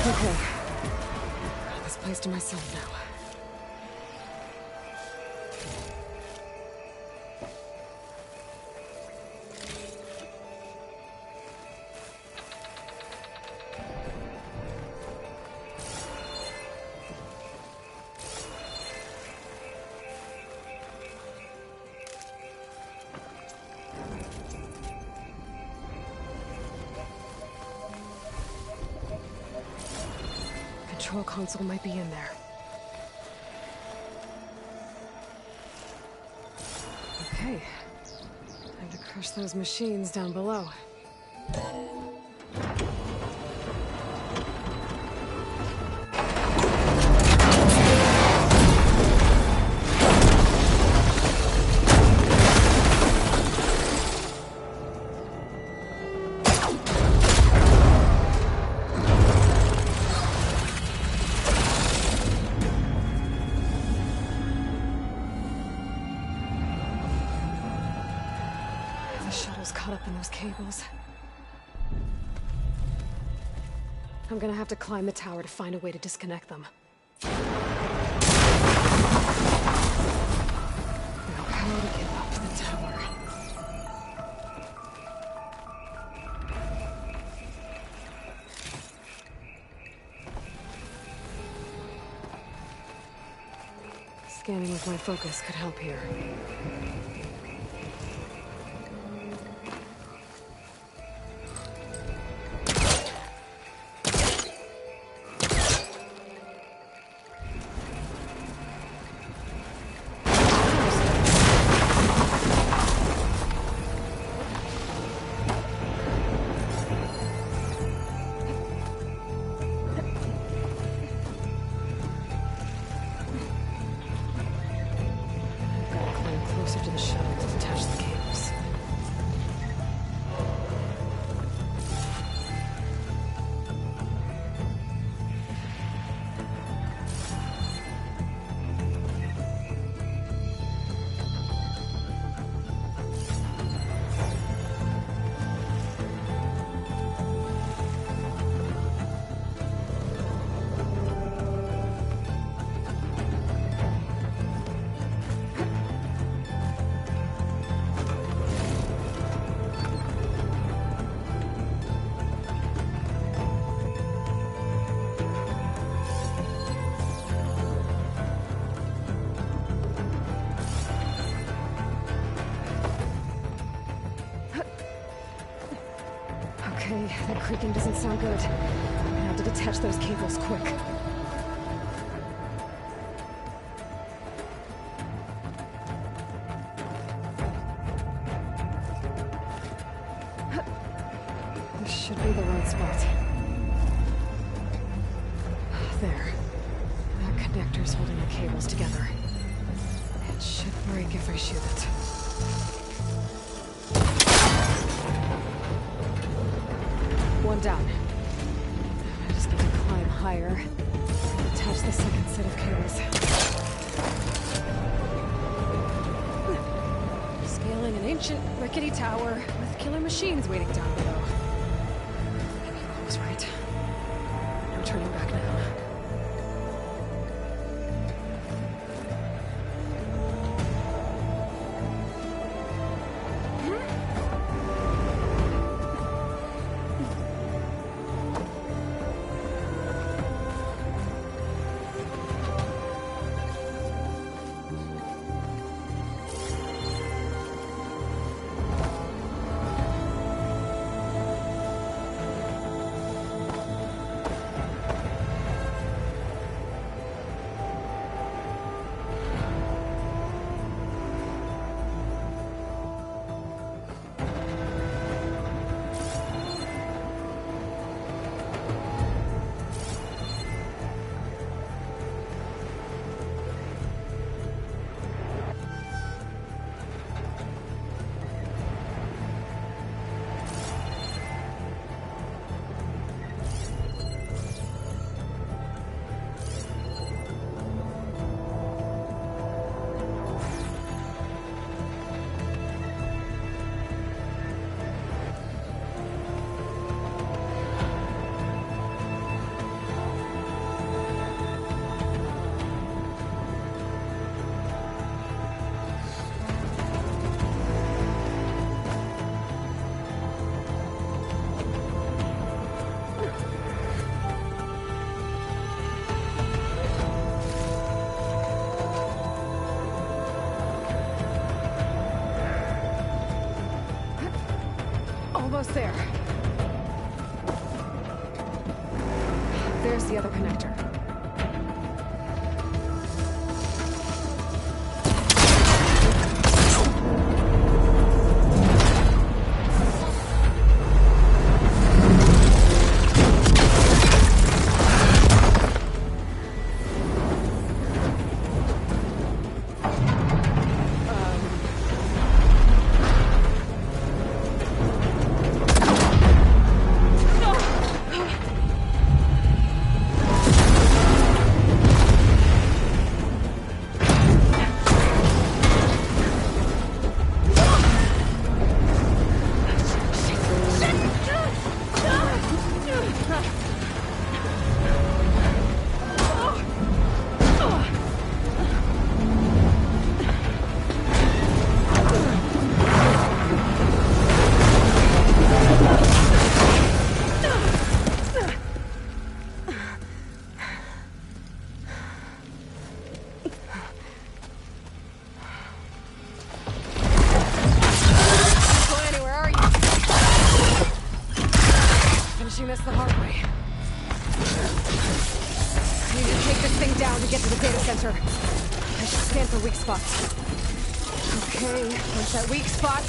Okay. Got this place to myself now. Control console might be in there. Okay. Time to crush those machines down below. Caught up in those cables. I'm gonna have to climb the tower to find a way to disconnect them. No power to get up to the tower. Scanning with my focus could help here. Closer to the shuttle to detach the cables. Okay, that creaking doesn't sound good. I'm gonna have to detach those cables quick. This should be the right spot. There. That connector's holding the cables together. It should break if I shoot it. One down. I just need to climb higher and attach the second set of cables. Scaling an ancient, rickety tower with killer machines waiting down below. Maybe I was right. No turning back now. the other connector. This the hard way. I need to take this thing down to get to the data center. I should scan for weak spots. Okay, where's that weak spot?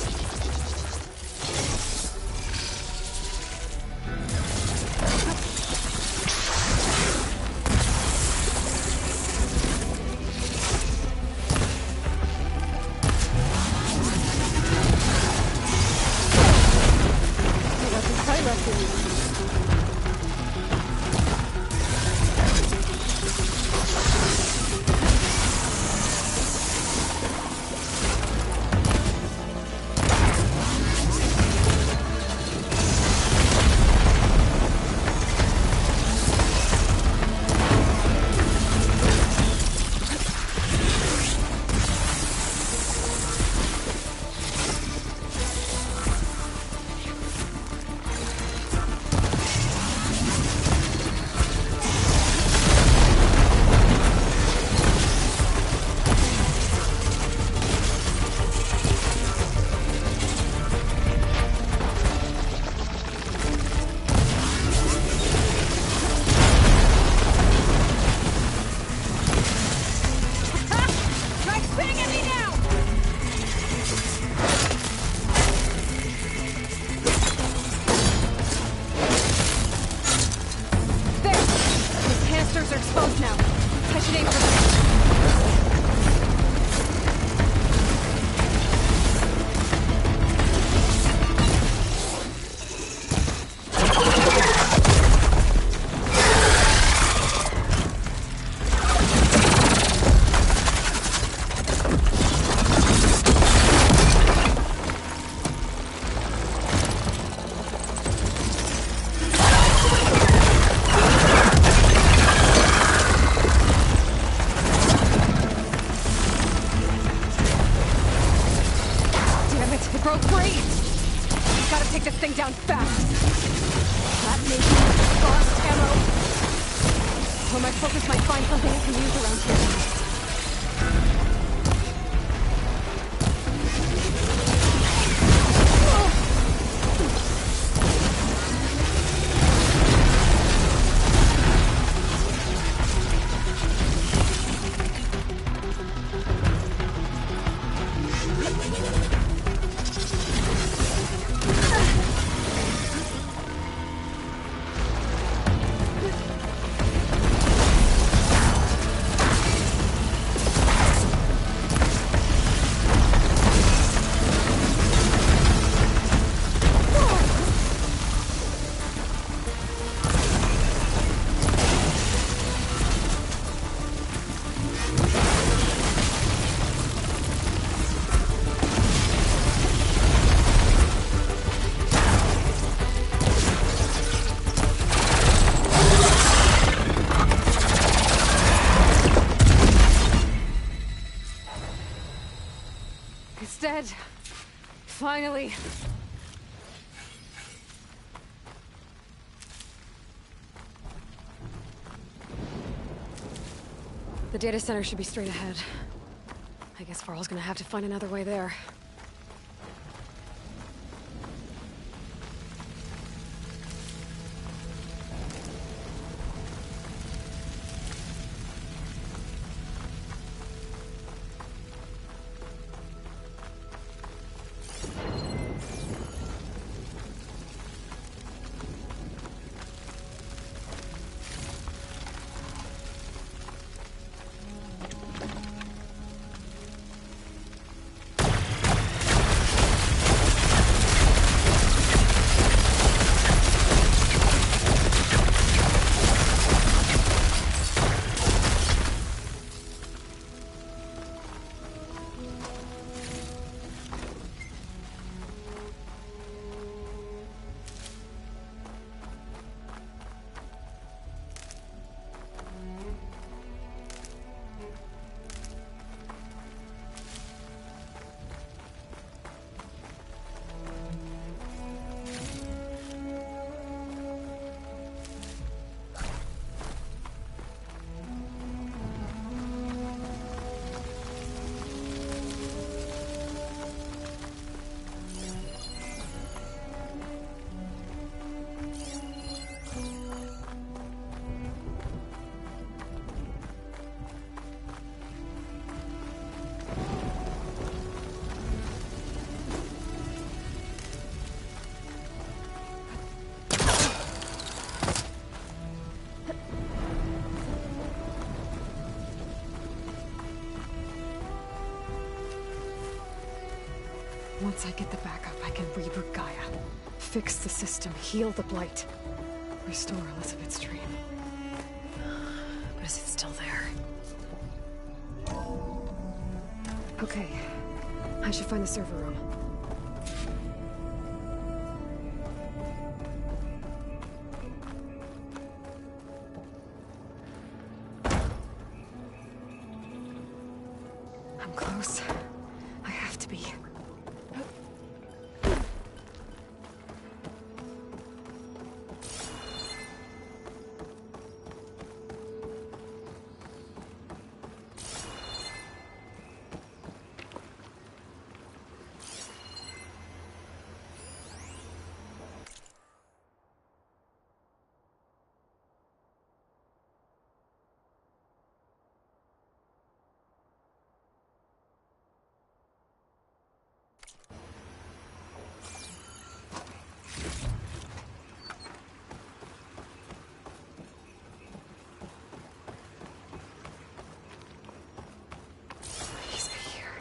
Down fast. That may be fast ammo. Or my focus might find something I can use around here. Dead. Finally. The data center should be straight ahead. I guess Varl's gonna have to find another way there. Once I get the backup, I can reboot Gaia. Fix the system, heal the blight. Restore Elizabeth's dream. But is it still there? Okay. I should find the server room. I'm close. I have to be. Please be here.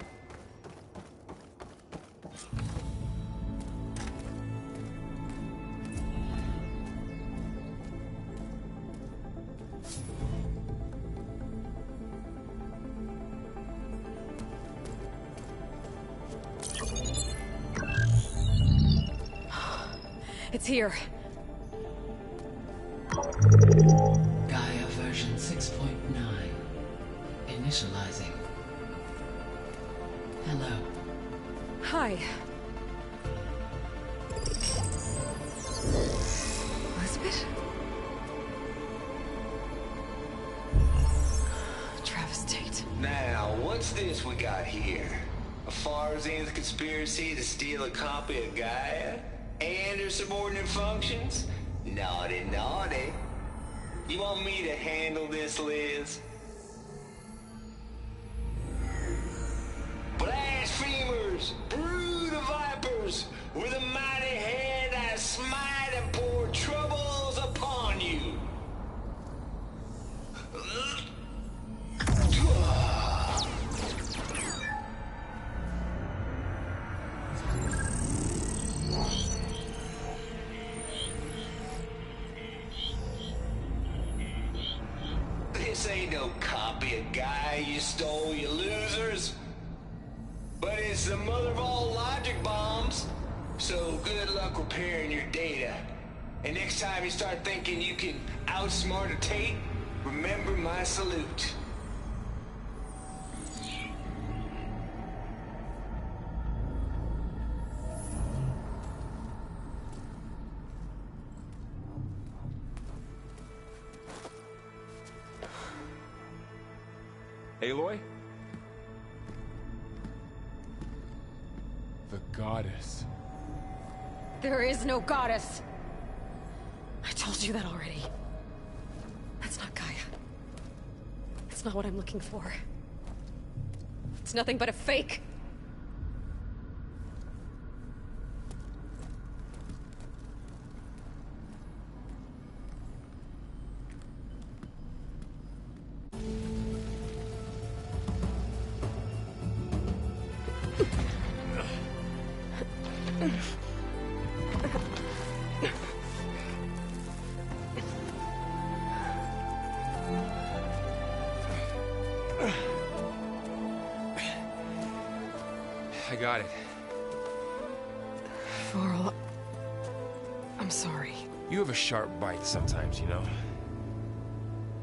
It's here. Gaia version 6.9. Initializing. Hello. Hi. Elizabeth? Travis Tate. Now, what's this we got here? A Farzan's conspiracy to steal a copy of Gaia? And her subordinate functions? Naughty, naughty. You want me to handle this, Liz? Blasphemers! Brood of vipers! With a mighty hand I smite and pour troubles upon you! This ain't no copy of Gaia you stole, you losers. But it's the mother of all logic bombs. So good luck repairing your data. And next time you start thinking you can outsmart a Tate, remember my salute. Aloy? The goddess. There is no goddess. I told you that already. That's not Gaia. It's not what I'm looking for. It's nothing but a fake. I got it. Varl, I'm sorry. You have a sharp bite sometimes, you know?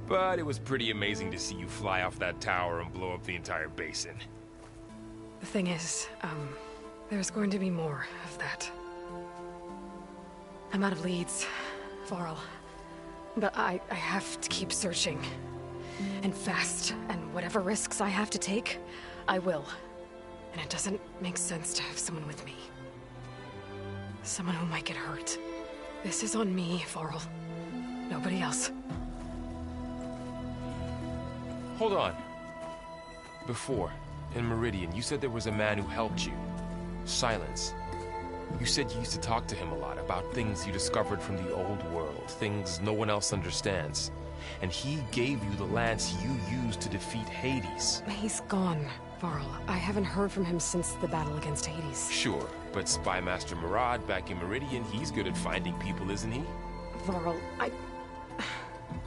But it was pretty amazing to see you fly off that tower and blow up the entire basin. The thing is, there's going to be more of that. I'm out of leads, Varl. But I have to keep searching. And fast, and whatever risks I have to take, I will. And it doesn't make sense to have someone with me. Someone who might get hurt. This is on me, Varl. Nobody else. Hold on. Before, in Meridian, you said there was a man who helped you. Silence. You said you used to talk to him a lot about things you discovered from the old world, things no one else understands. And he gave you the lance you used to defeat Hades. He's gone, Varl, I haven't heard from him since the battle against Hades. Sure, but Spy Master Murad back in Meridian, he's good at finding people, isn't he? Varl,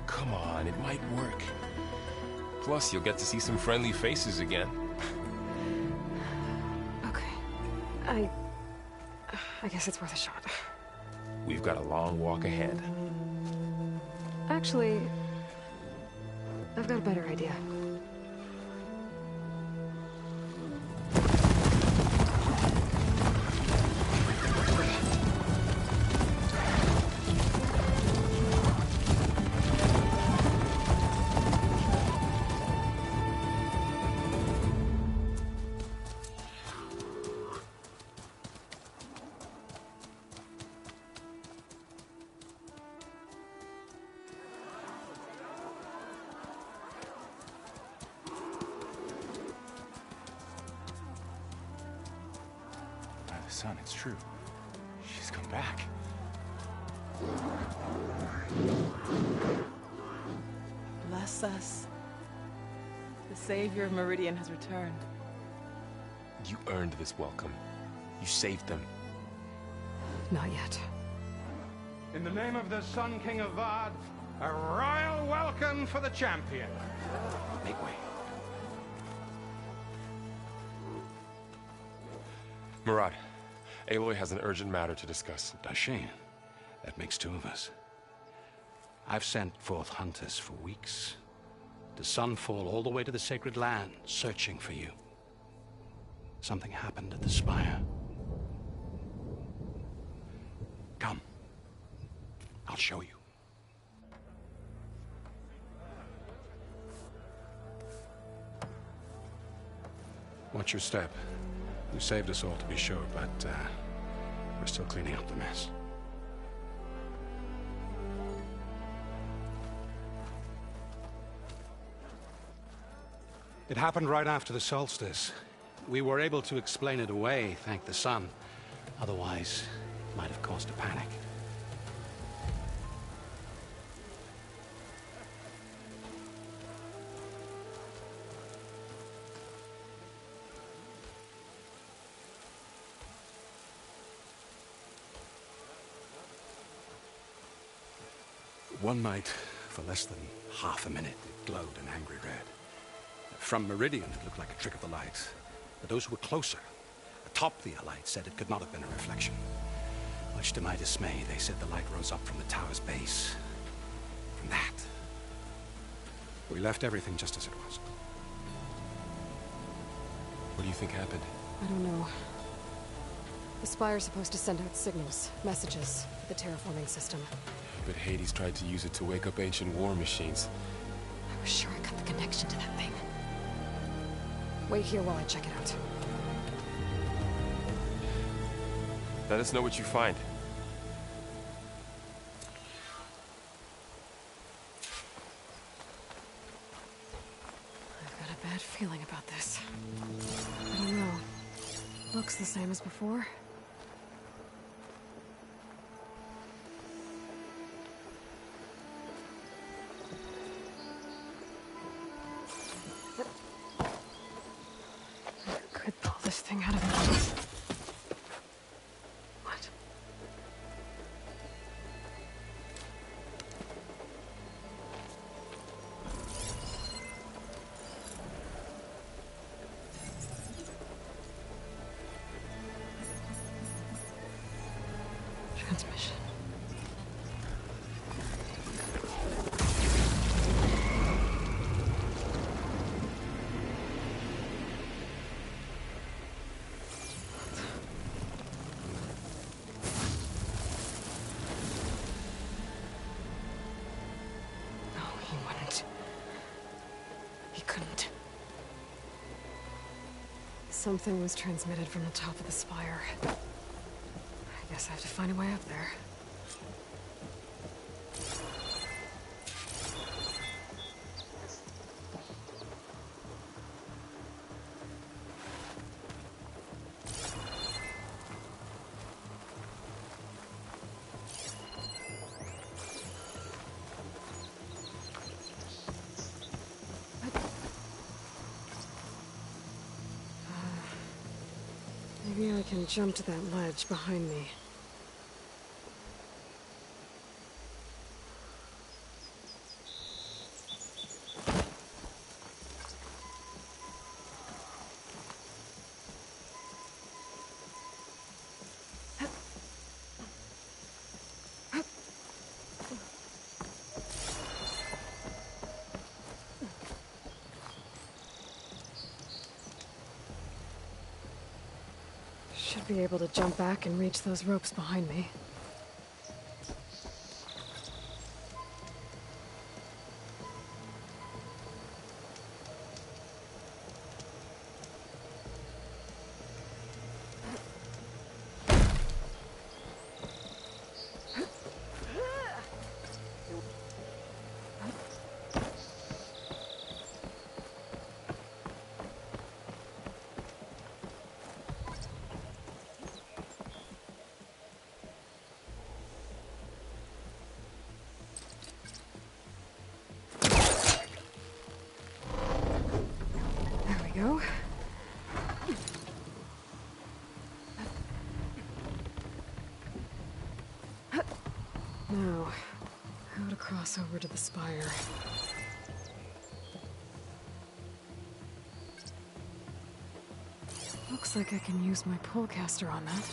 Come on, it might work. Plus, you'll get to see some friendly faces again. Okay. I guess it's worth a shot. We've got a long walk ahead. Actually, I've got a better idea. Son, it's true. She's come back. Bless us. The Savior of Meridian has returned. You earned this welcome. You saved them. Not yet. In the name of the Sun King of Vard, a royal welcome for the champion. Make way. Murad, Aloy has an urgent matter to discuss. Dashane, that makes two of us. I've sent forth hunters for weeks, to Sunfall all the way to the Sacred Land, searching for you. Something happened at the Spire. Come. I'll show you. Watch your step. You saved us all, to be sure, but we're still cleaning up the mess. It happened right after the solstice. We were able to explain it away, thank the sun. Otherwise, it might have caused a panic. One night, for less than half a minute, it glowed an angry red. From Meridian, it looked like a trick of the light. But those who were closer, atop the light, said it could not have been a reflection. Much to my dismay, they said the light rose up from the tower's base. From that. We left everything just as it was. What do you think happened? I don't know. The Spire's supposed to send out signals, messages, for the terraforming system. But Hades tried to use it to wake up ancient war machines. I was sure I got the connection to that thing. Wait here while I check it out. Let us know what you find. I've got a bad feeling about this. I don't know. Looks the same as before. I could pull this thing out of it. What? Transmission. No, he wouldn't. He couldn't. Something was transmitted from the top of the spire. I guess I have to find a way up there. Maybe I can jump to that ledge behind me. Should be able to jump back and reach those ropes behind me. Go. Now, how to cross over to the spire. Looks like I can use my pullcaster on that.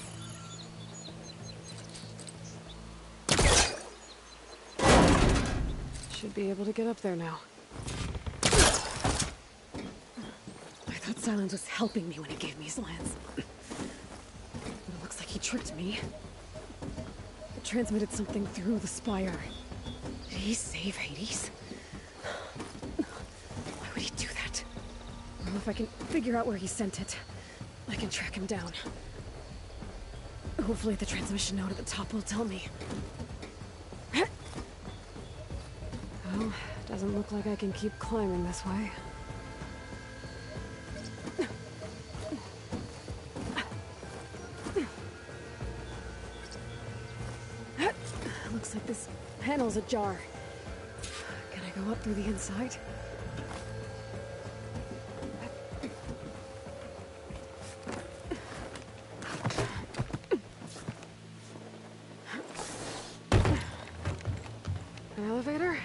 Should be able to get up there now. Silence was helping me when he gave me his lance. But it looks like he tricked me. It transmitted something through the spire. Did he save Hades? Why would he do that? Well, if I can figure out where he sent it, I can track him down. Hopefully the transmission node at the top will tell me. Well, doesn't look like I can keep climbing this way. Looks like this panel's ajar. Can I go up through the inside? An elevator?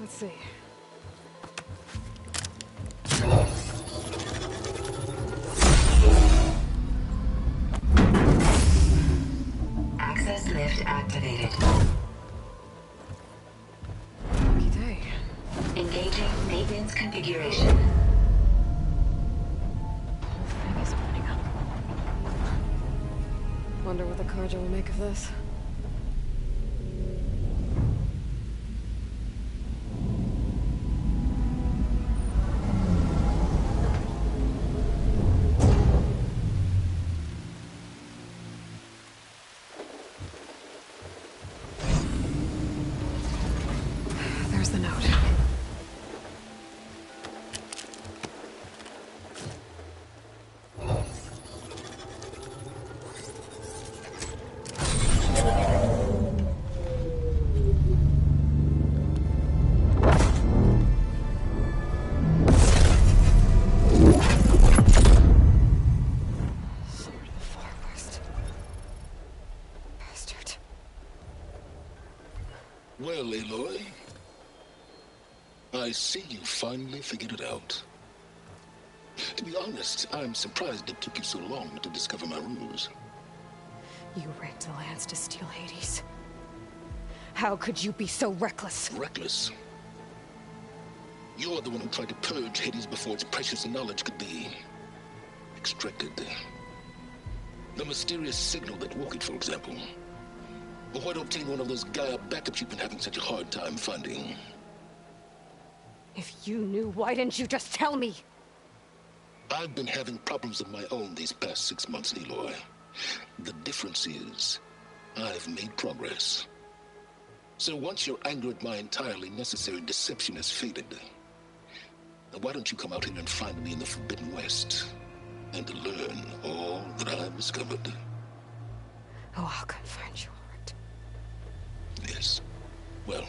Let's see. Access lift activated. Lucky day. Engaging maintenance configuration. The whole thing is opening up. Wonder what the Carja will make of this. There's the note. Sword of the Far West. Bastard. Well, Aloy, I see you finally figured it out. To be honest, I'm surprised it took you so long to discover my ruse. You rigged the lance to steal Hades. How could you be so reckless? Reckless? You're the one who tried to purge Hades before its precious knowledge could be extracted. The mysterious signal that woke it, for example. Or why to obtain one of those Gaia backups you've been having such a hard time finding. If you knew, why didn't you just tell me? I've been having problems of my own these past 6 months, Aloy. The difference is, I've made progress. So once your anger at my entirely necessary deception has faded, why don't you come out here and find me in the Forbidden West, and learn all that I've discovered? Oh, I'll come find you, all right. Yes. Well,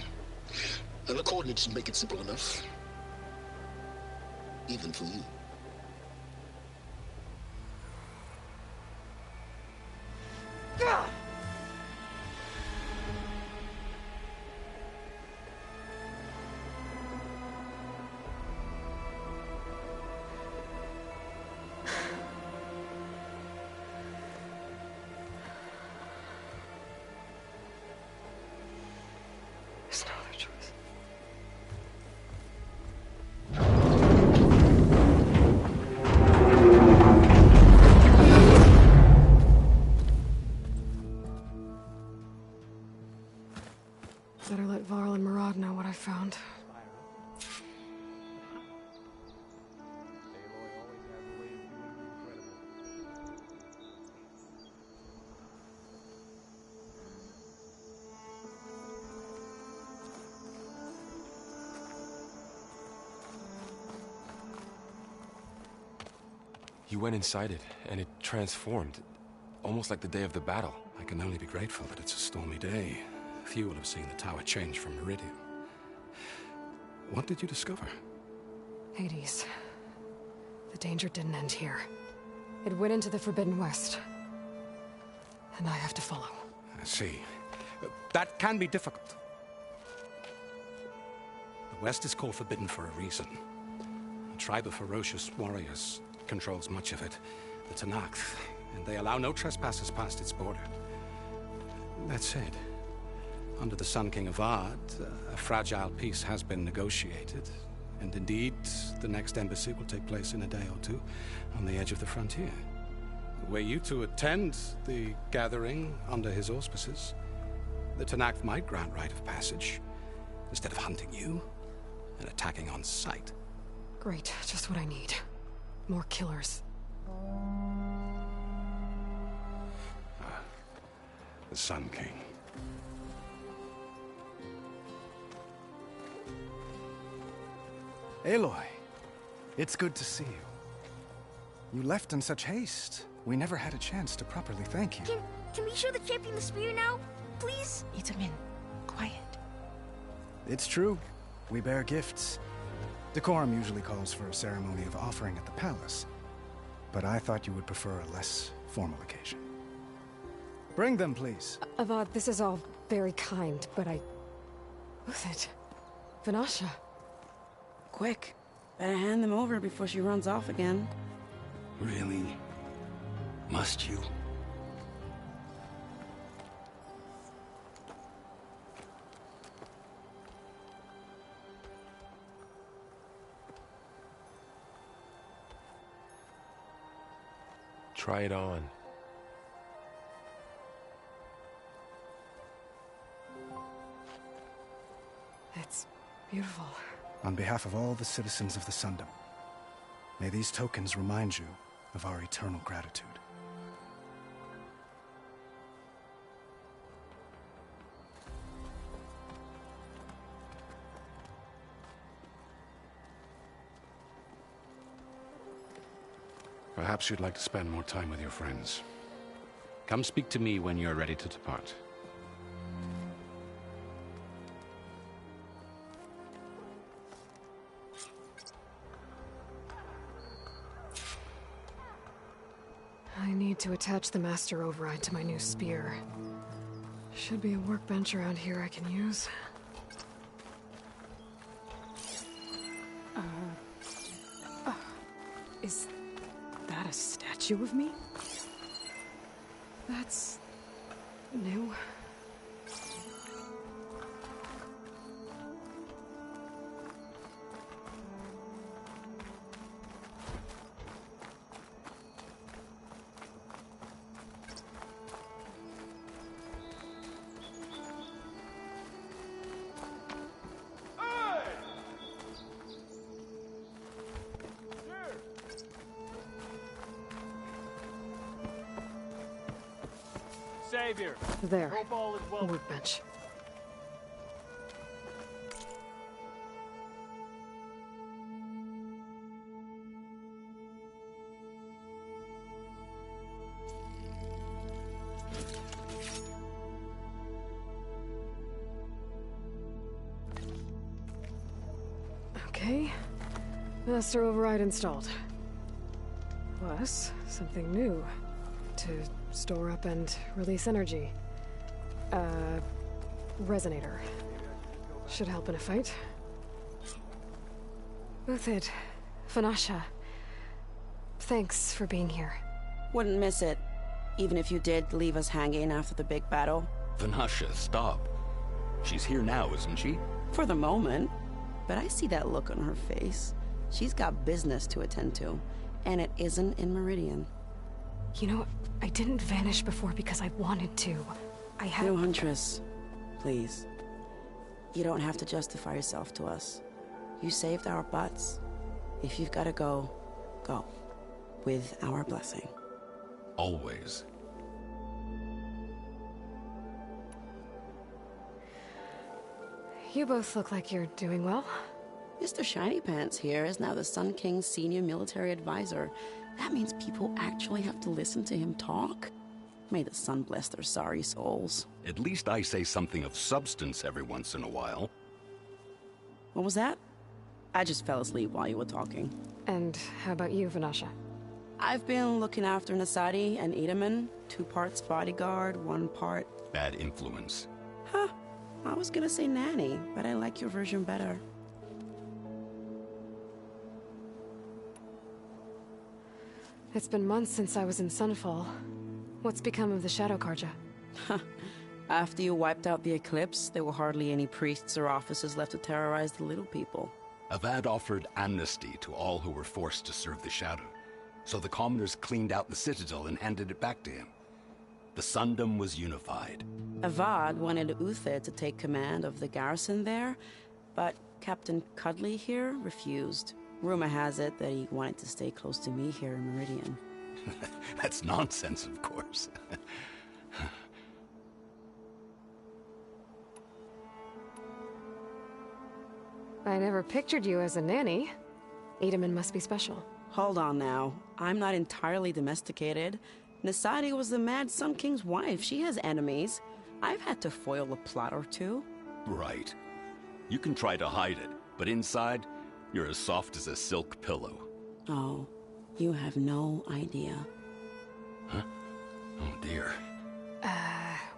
the coordinates make it simple enough. Even for you. There's no other choice. Better let Varl and Murad know what I found. You went inside it, and it transformed. Almost like the day of the battle. I can only be grateful that it's a stormy day. Few will have seen the tower change from Meridian. What did you discover? Hades. The danger didn't end here. It went into the Forbidden West. And I have to follow. I see. That can be difficult. The West is called Forbidden for a reason. A tribe of ferocious warriors controls much of it, the Tenakth, and they allow no trespassers past its border. That said, under the Sun King of Ard, a fragile peace has been negotiated, and indeed, the next embassy will take place in a day or two on the edge of the frontier. Were you to attend the gathering under his auspices, the Tenakth might grant right of passage, instead of hunting you and attacking on sight. Great, just what I need. More killers. The Sun King. Aloy, it's good to see you. You left in such haste. We never had a chance to properly thank you. Can we show the champion the spear now? Please? Itamin, quiet. It's true. We bear gifts. Decorum usually calls for a ceremony of offering at the palace, but I thought you would prefer a less formal occasion. Bring them, please. Avad, this is all very kind, but Who's it? Vanasha. Quick. Better hand them over before she runs off again. Really? Must you? Try it on. It's beautiful. On behalf of all the citizens of the Sundom, may these tokens remind you of our eternal gratitude. Perhaps you'd like to spend more time with your friends. Come speak to me when you're ready to depart. I need to attach the Master Override to my new spear. Should be a workbench around here I can use. Is that a statue of me? That's new. Savior. There. Hope all is well. A workbench. Okay. Master Override installed. Plus, something new to Store up and release energy. Resonator. Should help in a fight. Uthid, Vanasha. Thanks for being here. Wouldn't miss it. Even if you did leave us hanging after the big battle. Vanasha, stop. She's here now, isn't she? For the moment. But I see that look on her face. She's got business to attend to. And it isn't in Meridian. You know, I didn't vanish before because I wanted to. I had... No, Huntress. Please. You don't have to justify yourself to us. You saved our butts. If you've gotta go, go. With our blessing. Always. You both look like you're doing well. Mr. Shiny Pants here is now the Sun King's senior military advisor. That means people actually have to listen to him talk? May the sun bless their sorry souls. At least I say something of substance every once in a while. What was that? I just fell asleep while you were talking. And how about you, Vanasha? I've been looking after Nasadi and Edaman. 2 parts bodyguard, 1 part... Bad influence. Huh. I was gonna say nanny, but I like your version better. It's been months since I was in Sunfall. What's become of the Shadow Karja? After you wiped out the Eclipse, there were hardly any priests or officers left to terrorize the little people. Avad offered amnesty to all who were forced to serve the Shadow. So the commoners cleaned out the Citadel and handed it back to him. The Sundom was unified. Avad wanted Uthid to take command of the garrison there, but Captain Cudley here refused. Rumor has it that he wanted to stay close to me here in Meridian. That's nonsense, of course. I never pictured you as a nanny. Edaman must be special. Hold on now. I'm not entirely domesticated. Nasadi was the Mad Sun King's wife. She has enemies. I've had to foil a plot or two. Right. You can try to hide it, but inside, you're as soft as a silk pillow. Oh, you have no idea. Huh? Oh dear.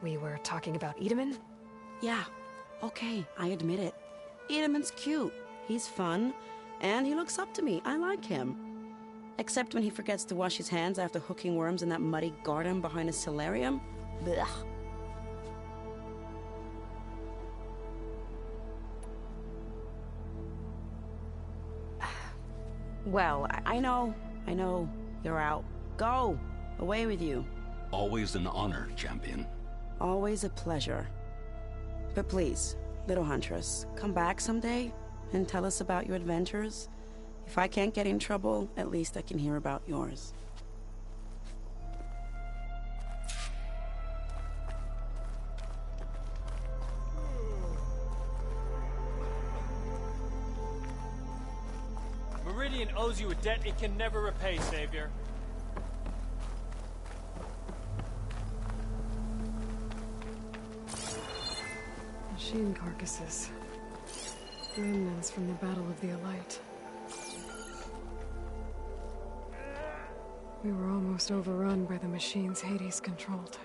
We were talking about Edaman? Yeah, okay, I admit it. Edaman's cute. He's fun. And he looks up to me. I like him. Except when he forgets to wash his hands after hooking worms in that muddy garden behind his solarium. Blech. Well, I know. You're out. Go! Away with you. Always an honor, champion. Always a pleasure. But please, little Huntress, come back someday and tell us about your adventures. If I can't get in trouble, at least I can hear about yours. Meridian owes you a debt it can never repay, Savior. Machine carcasses. Remnants from the Battle of the Elite. We were almost overrun by the machines Hades controlled.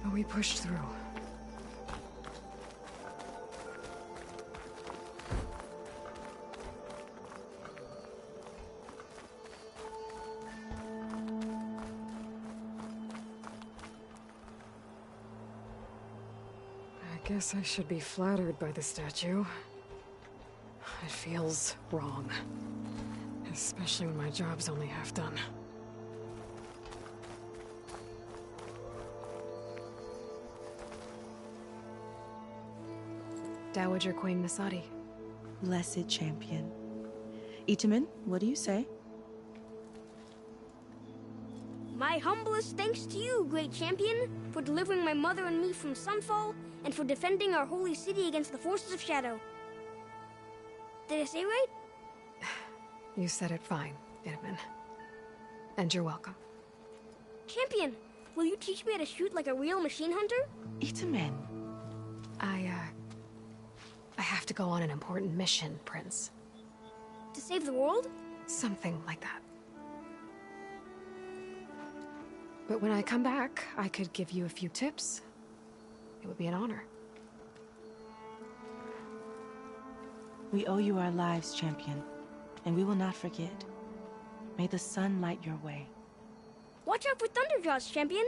But we pushed through. I guess I should be flattered by the statue. It feels wrong. Especially when my job's only half done. Dowager Queen Nasadi. Blessed champion. Itaman, what do you say? My humblest thanks to you, great champion, for delivering my mother and me from Sunfall, and for defending our holy city against the forces of Shadow. Did I say right? You said it fine, Edaman. And you're welcome. Champion, will you teach me how to shoot like a real machine hunter? Itaman. I have to go on an important mission, Prince. To save the world? Something like that. But when I come back, I could give you a few tips. It would be an honor. We owe you our lives, champion, and we will not forget. May the sun light your way. Watch out for Thunderjaws, champion!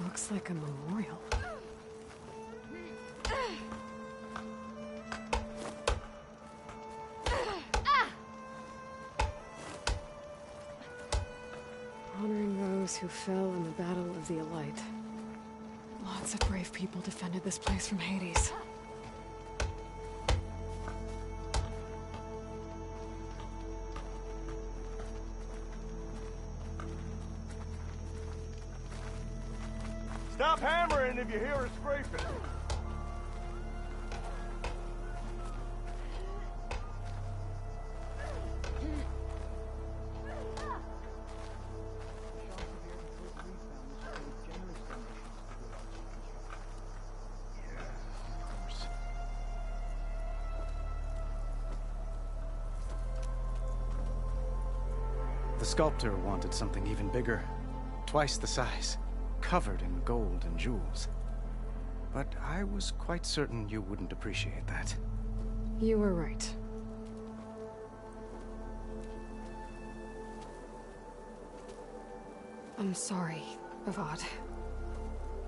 Looks like a memorial. Honoring those who fell in the Battle of the Elite. Lots of brave people defended this place from Hades. Stop hammering if you hear a scraping. The sculptor wanted something even bigger, twice the size, covered in gold and jewels. But I was quite certain you wouldn't appreciate that. You were right. I'm sorry, Avad.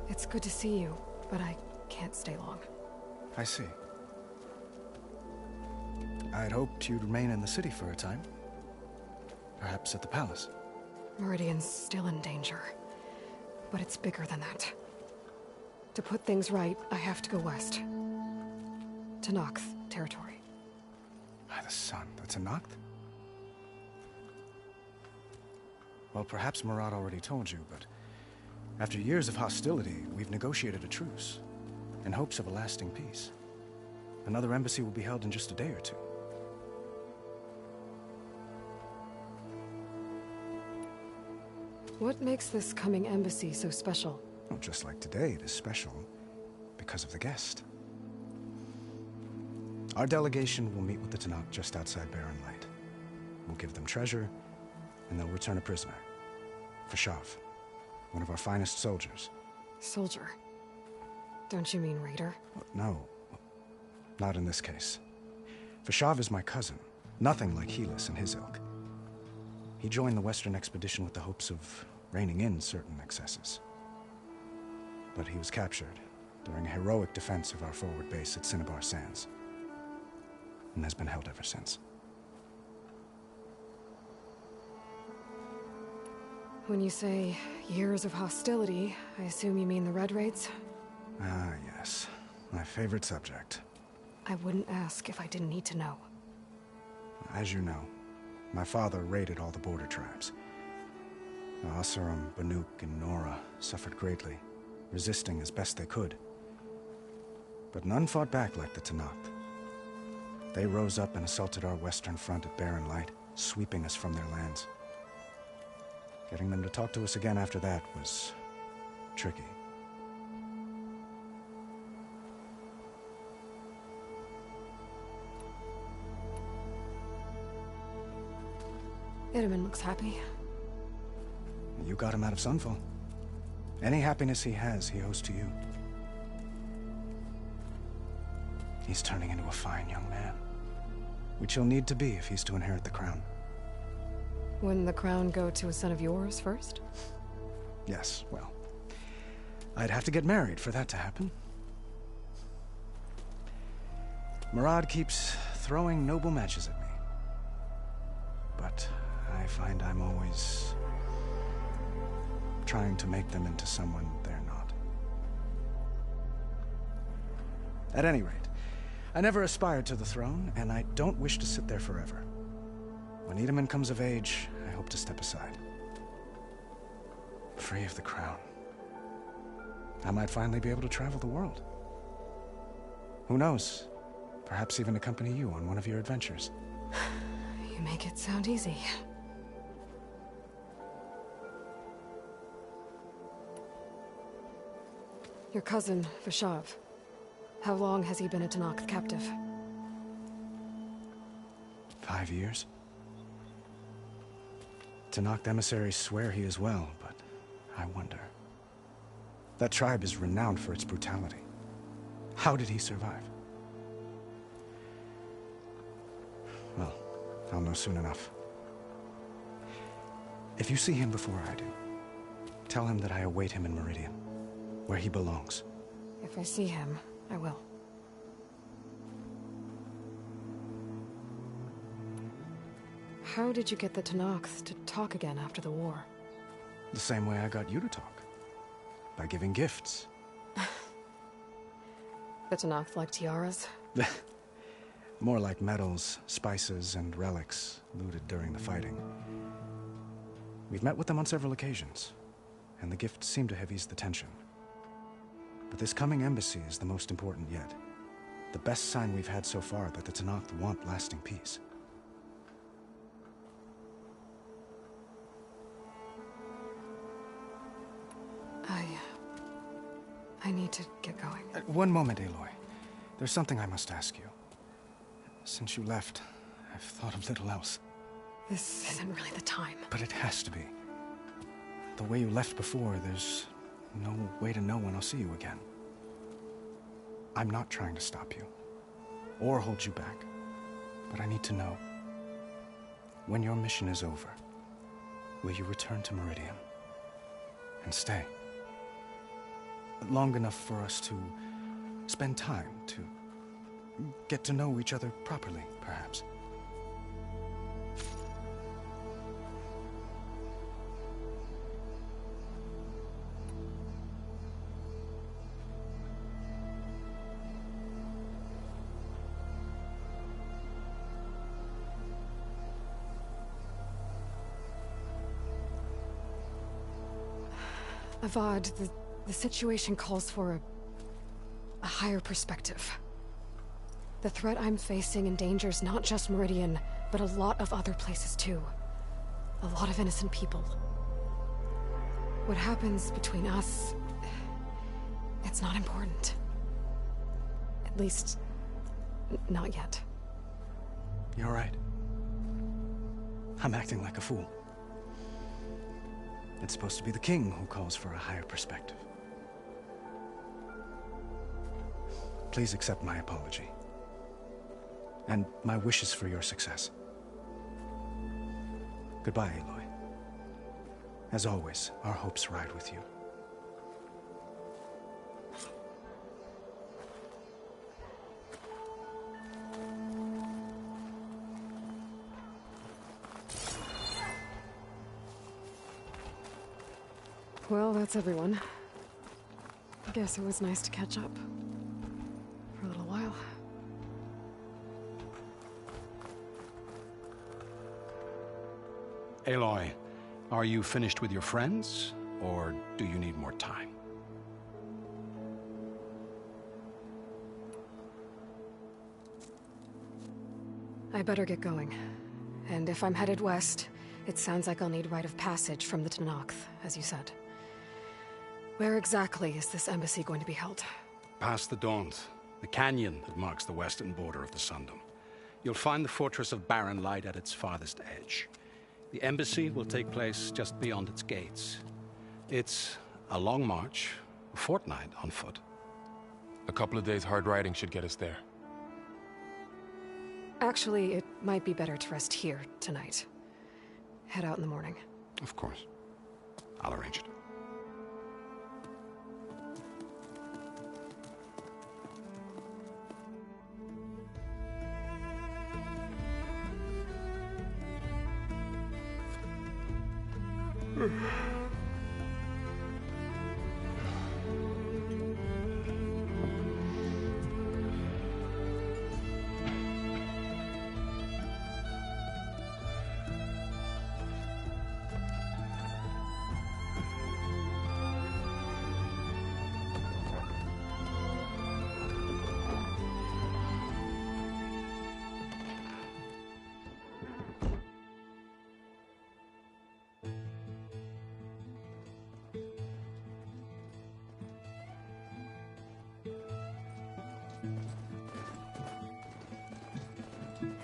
It's good to see you, but I can't stay long. I see. I'd hoped you'd remain in the city for a time. Perhaps at the palace. Meridian's still in danger. But it's bigger than that. To put things right, I have to go west. To Nox territory. By the sun, that's a Noct? Well, perhaps Murad already told you, but after years of hostility, we've negotiated a truce, in hopes of a lasting peace. Another embassy will be held in just a day or two. What makes this coming embassy so special? Well, just like today, it is special because of the guest. Our delegation will meet with the Tenakth just outside Barren Light. We'll give them treasure, and they'll return a prisoner. Fashav, one of our finest soldiers. Soldier? Don't you mean raider? No, not in this case. Fashav is my cousin, nothing like Helis and his ilk. He joined the Western expedition with the hopes of reining in certain excesses. But he was captured during a heroic defense of our forward base at Cinnabar Sands, and has been held ever since. When you say years of hostility, I assume you mean the Red Raids? Ah, yes. My favorite subject. I wouldn't ask if I didn't need to know. As you know, my father raided all the border tribes. The Asuram, Banuk, and Nora suffered greatly, resisting as best they could. But none fought back like the Tenakth. They rose up and assaulted our western front at Barren Light, sweeping us from their lands. Getting them to talk to us again after that was tricky. Itamen looks happy. You got him out of Sunfall. Any happiness he has, he owes to you. He's turning into a fine young man, which he'll need to be if he's to inherit the crown. Wouldn't the crown go to a son of yours first? Yes, well, I'd have to get married for that to happen. Murad keeps throwing noble matches at me. But I find I'm always trying to make them into someone they're not. At any rate, I never aspired to the throne, and I don't wish to sit there forever. When Itamen comes of age, I hope to step aside. Free of the crown. I might finally be able to travel the world. Who knows? Perhaps even accompany you on one of your adventures. You make it sound easy. Your cousin, Fashav. How long has he been a Tanakh captive? 5 years. Tanakh emissaries swear he is well, but I wonder. That tribe is renowned for its brutality. How did he survive? Well, I'll know soon enough. If you see him before I do, tell him that I await him in Meridian, where he belongs. If I see him, I will. How did you get the Tanakh to talk again after the war? The same way I got you to talk. By giving gifts. The Tanakh like tiaras? More like medals, spices, and relics looted during the fighting. We've met with them on several occasions, and the gifts seem to have eased the tension. But this coming embassy is the most important yet. The best sign we've had so far that the Tanakh want lasting peace. I need to get going. One moment, Aloy. There's something I must ask you. Since you left, I've thought of little else. This isn't really the time. But it has to be. The way you left before, there's no way to know when I'll see you again. I'm not trying to stop you, or hold you back. But I need to know, when your mission is over, will you return to Meridian and stay? Long enough for us to spend time, to get to know each other properly, perhaps. Avad, the situation calls for a higher perspective. The threat I'm facing endangers not just Meridian, but a lot of other places too. A lot of innocent people. What happens between us, it's not important. At least, not yet. You're right. I'm acting like a fool. It's supposed to be the king who calls for a higher perspective. Please accept my apology. And my wishes for your success. Goodbye, Aloy. As always, our hopes ride with you. Well, that's everyone. I guess it was nice to catch up. For a little while. Aloy, are you finished with your friends, or do you need more time? I better get going. And if I'm headed west, it sounds like I'll need rite of passage from the Tanakh, as you said. Where exactly is this embassy going to be held? Past the Daunt, the canyon that marks the western border of the Sundom. You'll find the fortress of Barren Light at its farthest edge. The embassy will take place just beyond its gates. It's a long march, a fortnight on foot. A couple of days hard riding should get us there. Actually, it might be better to rest here tonight. Head out in the morning. Of course. I'll arrange it.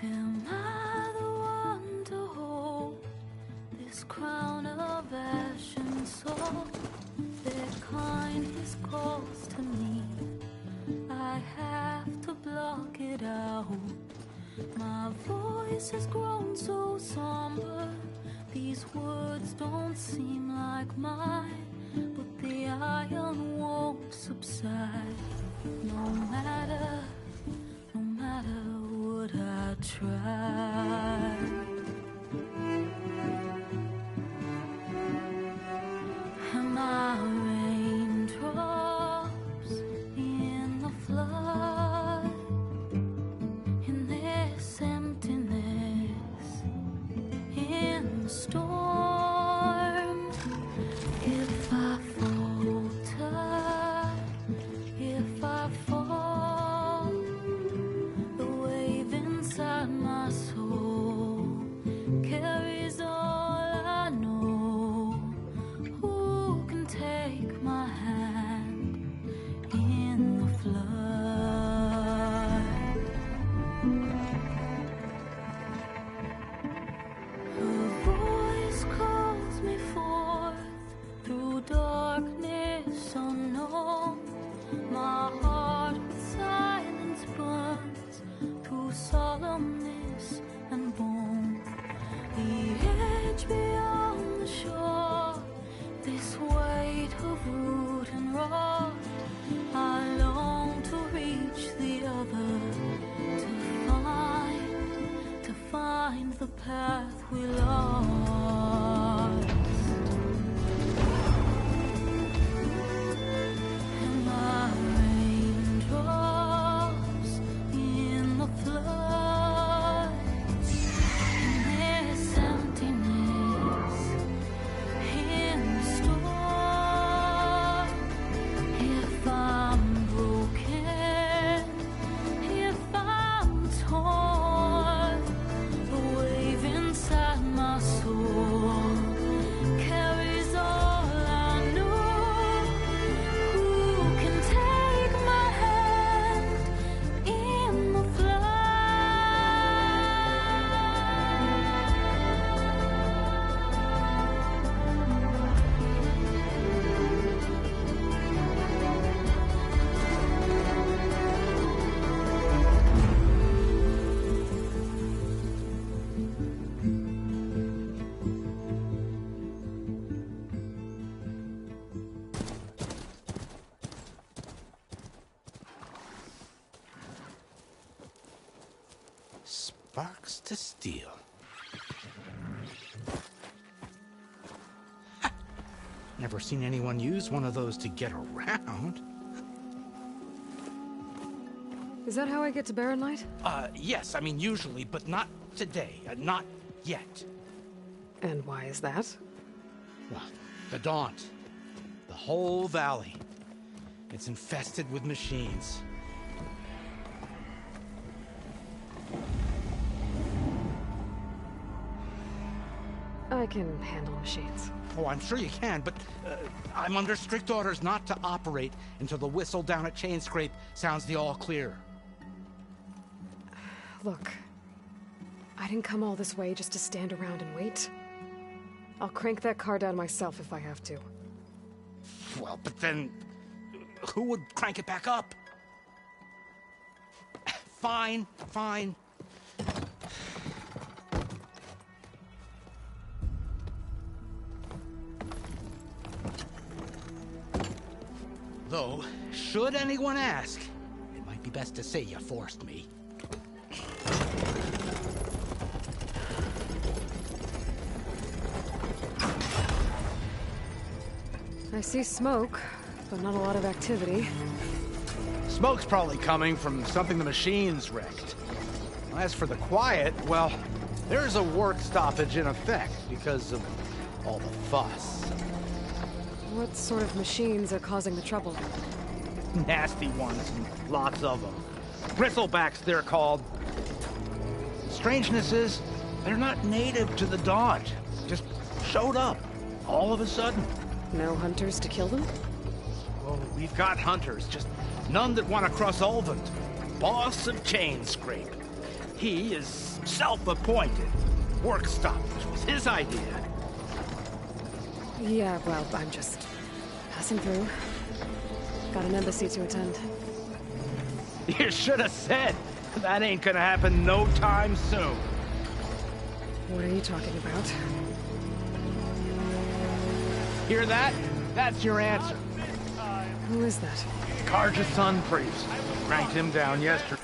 Am I the one to hold this crown of ash and salt? Their kindness calls to me. I have to block it out. My voice has grown so somber. These words don't seem like mine, but the iron won't subside. No matter what I try. Am I raindrops in the flood? In this emptiness, in the storm. If I falter, if I fall, the wave inside my soul carries all I know. Who can take my hand in the flood? Her voice calls me forth through darkness unknown. My heart with silence burns through solemnness and bone. The edge beyond the shore, this weight of root and rod. I long to reach the other, to find the path we lost. Am I raindrops in the flood? In this emptiness, in the storm. If I'm broken, if I'm torn, the wave inside my soul carries all I know. Who can take my hand in the Sparks to steel. Never seen anyone use one of those to get around. Is that how I get to Barren Light? Yes, I mean usually, but not today. Not yet. And why is that? Well, the Daunt. The whole valley. It's infested with machines. I can handle machines. Oh, I'm sure you can, but I'm under strict orders not to operate until the whistle down at Chain Scrape sounds the all clear. Look, I didn't come all this way just to stand around and wait. I'll crank that car down myself if I have to. Well, but then who would crank it back up? Fine, fine. Though, should anyone ask, it might be best to say you forced me. I see smoke, but not a lot of activity. Smoke's probably coming from something the machines wrecked. As for the quiet, well, there's a work stoppage in effect because of all the fuss. What sort of machines are causing the trouble? Nasty ones, and lots of them. Bristlebacks, they're called. Strangeness is, they're not native to the Daunt. Just showed up, all of a sudden. No hunters to kill them? Well, we've got hunters, just none that want to cross Ulvund. Boss of Chain Scrape. He is self-appointed. Work stoppage was his idea. Yeah, well, I'm just passing through. Got an embassy to attend. You should have said. That ain't gonna happen no time soon. What are you talking about? Hear that? That's your answer. Who is that? Karja's son priest. Cranked him down yesterday.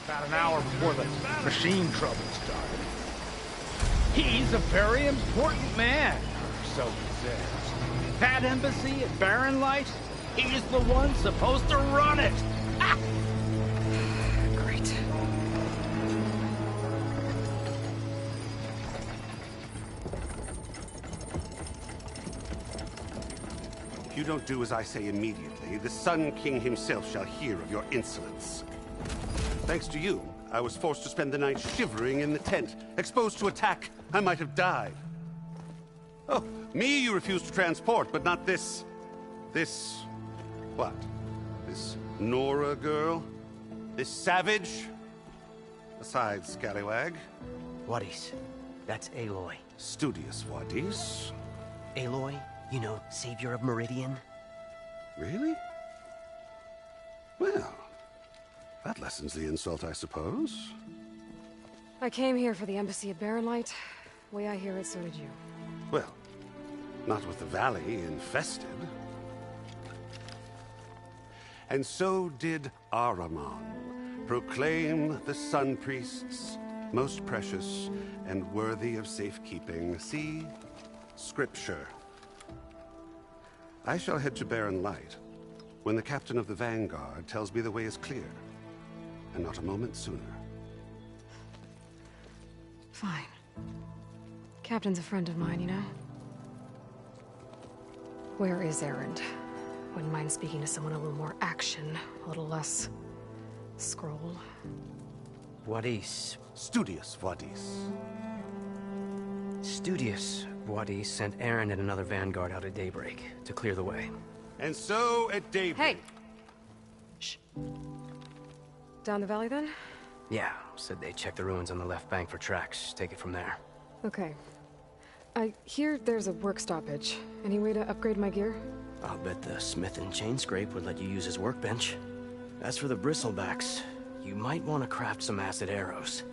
About an hour before the machine trouble started. He's a very important man, so he says. That embassy at Barren Light, he's the one supposed to run it. Ha! Great. If you don't do as I say immediately, the Sun King himself shall hear of your insolence. Thanks to you, I was forced to spend the night shivering in the tent. Exposed to attack, I might have died. Oh, me you refuse to transport, but not this... what? This Nora girl? This savage? Besides, scallywag. Wadis. That's Aloy. Studious Wadis. Aloy, you know, savior of Meridian. Really? Well, that lessens the insult, I suppose. I came here for the embassy at Barren Light. Way I hear it, so did you. Well, not with the valley infested. And so did Ahriman, proclaim the Sun Priests most precious and worthy of safekeeping. See Scripture. I shall head to Barren Light when the captain of the Vanguard tells me the way is clear, and not a moment sooner. Fine. Captain's a friend of mine, you know? Where is Erend? Wouldn't mind speaking to someone a little more action, a little less scroll. Wadis. Studious Wadis. Studious Wadis sent Aaron and another vanguard out at daybreak to clear the way. And so at daybreak... Hey! Shh. Down the valley, then? Yeah, said they checked the ruins on the left bank for tracks. Take it from there. Okay. I hear there's a work stoppage. Any way to upgrade my gear? I'll bet the smith in Chainscrape would let you use his workbench. As for the bristlebacks, you might want to craft some acid arrows.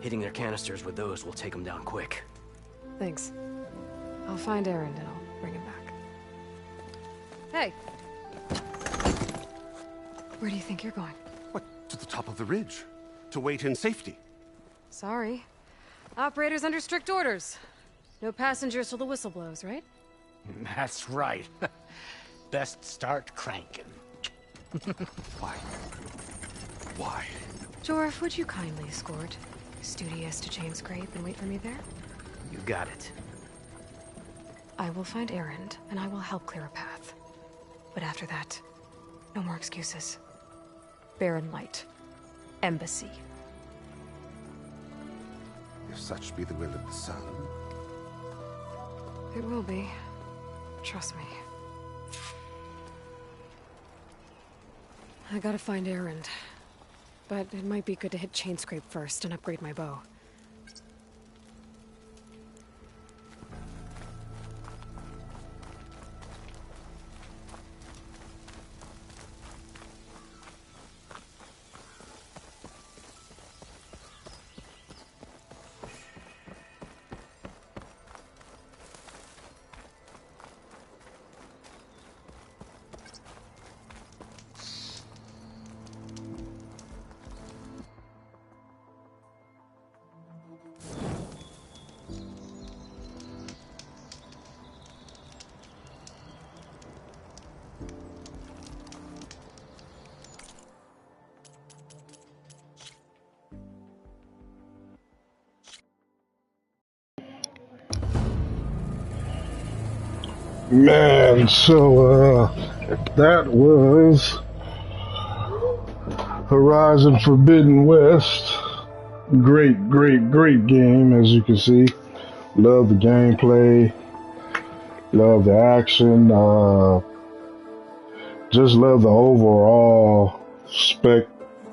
Hitting their canisters with those will take them down quick. Thanks. I'll find Erend and I'll bring him back. Hey! Where do you think you're going? What? To the top of the ridge. To wait in safety. Sorry. Operator's under strict orders. No passengers till the whistle blows, right? That's right. Best start cranking. Why? Why? Jorf, would you kindly escort Studious to Chainscrape and wait for me there? You got it. I will find Erend, and I will help clear a path. But after that, no more excuses. Barren Light. Embassy. If such be the will of the sun. It will be. Trust me. I gotta find Erend. But it might be good to hit Chainscrape first and upgrade my bow. Man, so that was Horizon Forbidden West. Great game, as you can see. Love the gameplay, love the action, just love the overall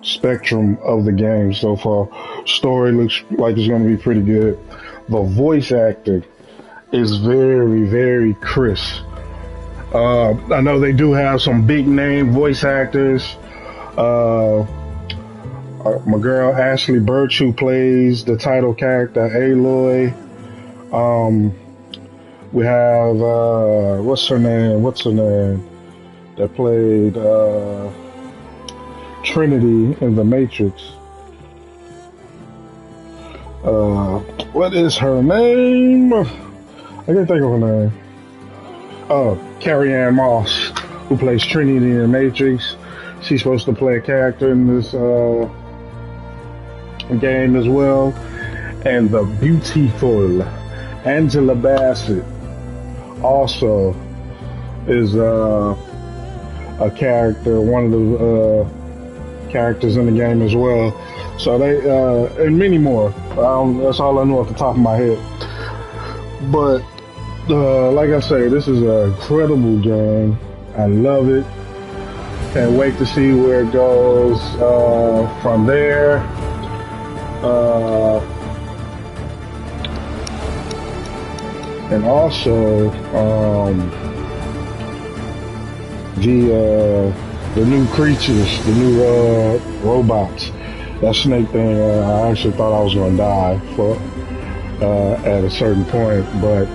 spectrum of the game so far. Story looks like it's going to be pretty good. The voice acting is very crisp. I know they do have some big name voice actors. My girl Ashley Birch, who plays the title character Aloy. We have what's her name? That played Trinity in The Matrix. What is her name? I can't think of her name. Carrie-Anne Moss, who plays Trinity in The Matrix. She's supposed to play a character in this game as well. And the beautiful Angela Bassett also is a character, one of the characters in the game as well. So they, and many more. That's all I know off the top of my head. But like I say, this is an incredible game. I love it. Can't wait to see where it goes from there. And also the new creatures, the new robots. That snake thing, I actually thought I was going to die for at a certain point, but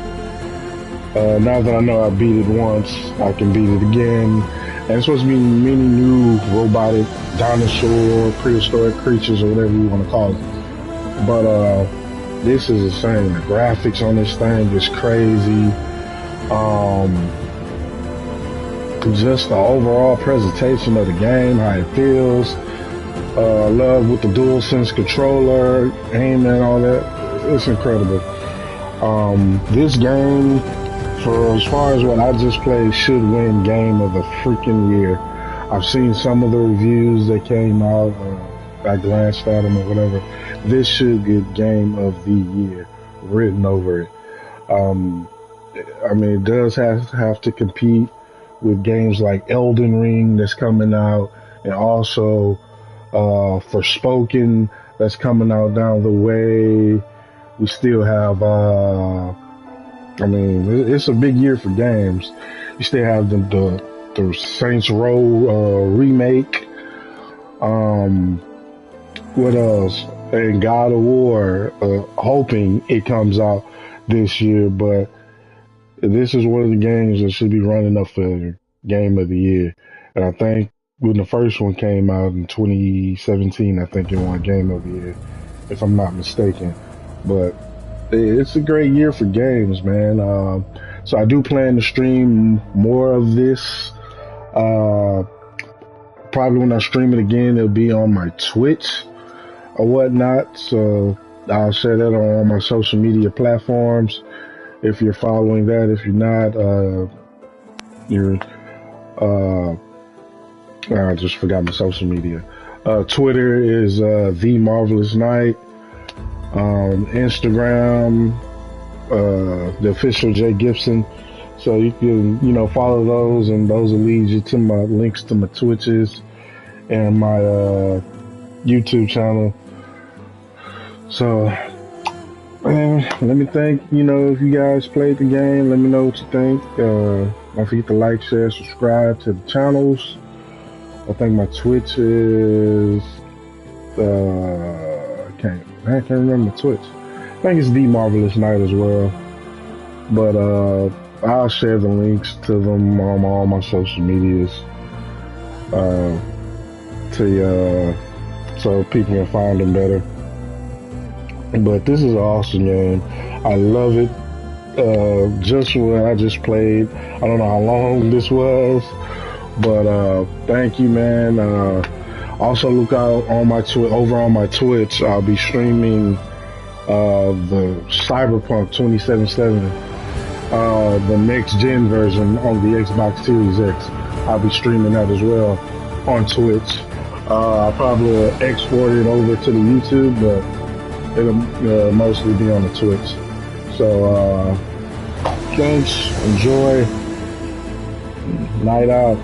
now that I know I beat it once, I can beat it again. And it's supposed to be many new robotic dinosaur, prehistoric creatures, or whatever you want to call it. But this is insane. The graphics on this thing is crazy. Just the overall presentation of the game, how it feels. Love with the DualSense controller, aim and all that. It's incredible. This game, for as far as what I just played, should win Game of the freaking Year. I've seen some of the reviews that came out. I glanced at them or whatever. This should get Game of the Year written over it. I mean, it does have to compete with games like Elden Ring that's coming out, and also Forspoken that's coming out down the way. We still have, I mean, it's a big year for games. You still have the Saints Row remake. What else? And God of War. Hoping it comes out this year, but this is one of the games that should be running up for Game of the Year. And I think when the first one came out in 2017, I think it won Game of the Year, if I'm not mistaken. But it's a great year for games, man. So I do plan to stream more of this. Probably when I stream it again, it'll be on my Twitch or whatnot. So I'll share that on all my social media platforms. If you're following that, if you're not, I just forgot my social media. Twitter is The Marvelous Night. Instagram, the official Jay Gibson. So you can, follow those, and those will lead you to my links to my Twitches and my YouTube channel. So, man, let me think, if you guys played the game, let me know what you think. Don't forget to like, share, subscribe to the channels. I think my Twitch is, I can't remember my Twitch. I think it's The Marvelous Night as well. But I'll share the links to them on all my social medias so people can find them better. But this is an awesome game. I love it. Just what I just played. I don't know how long this was, but thank you, man. Also look out on over on my Twitch. I'll be streaming the Cyberpunk 2077, the next gen version on the Xbox Series X. I'll be streaming that as well on Twitch. I'll probably export it over to the YouTube, but it'll mostly be on the Twitch. So thanks, enjoy, night out.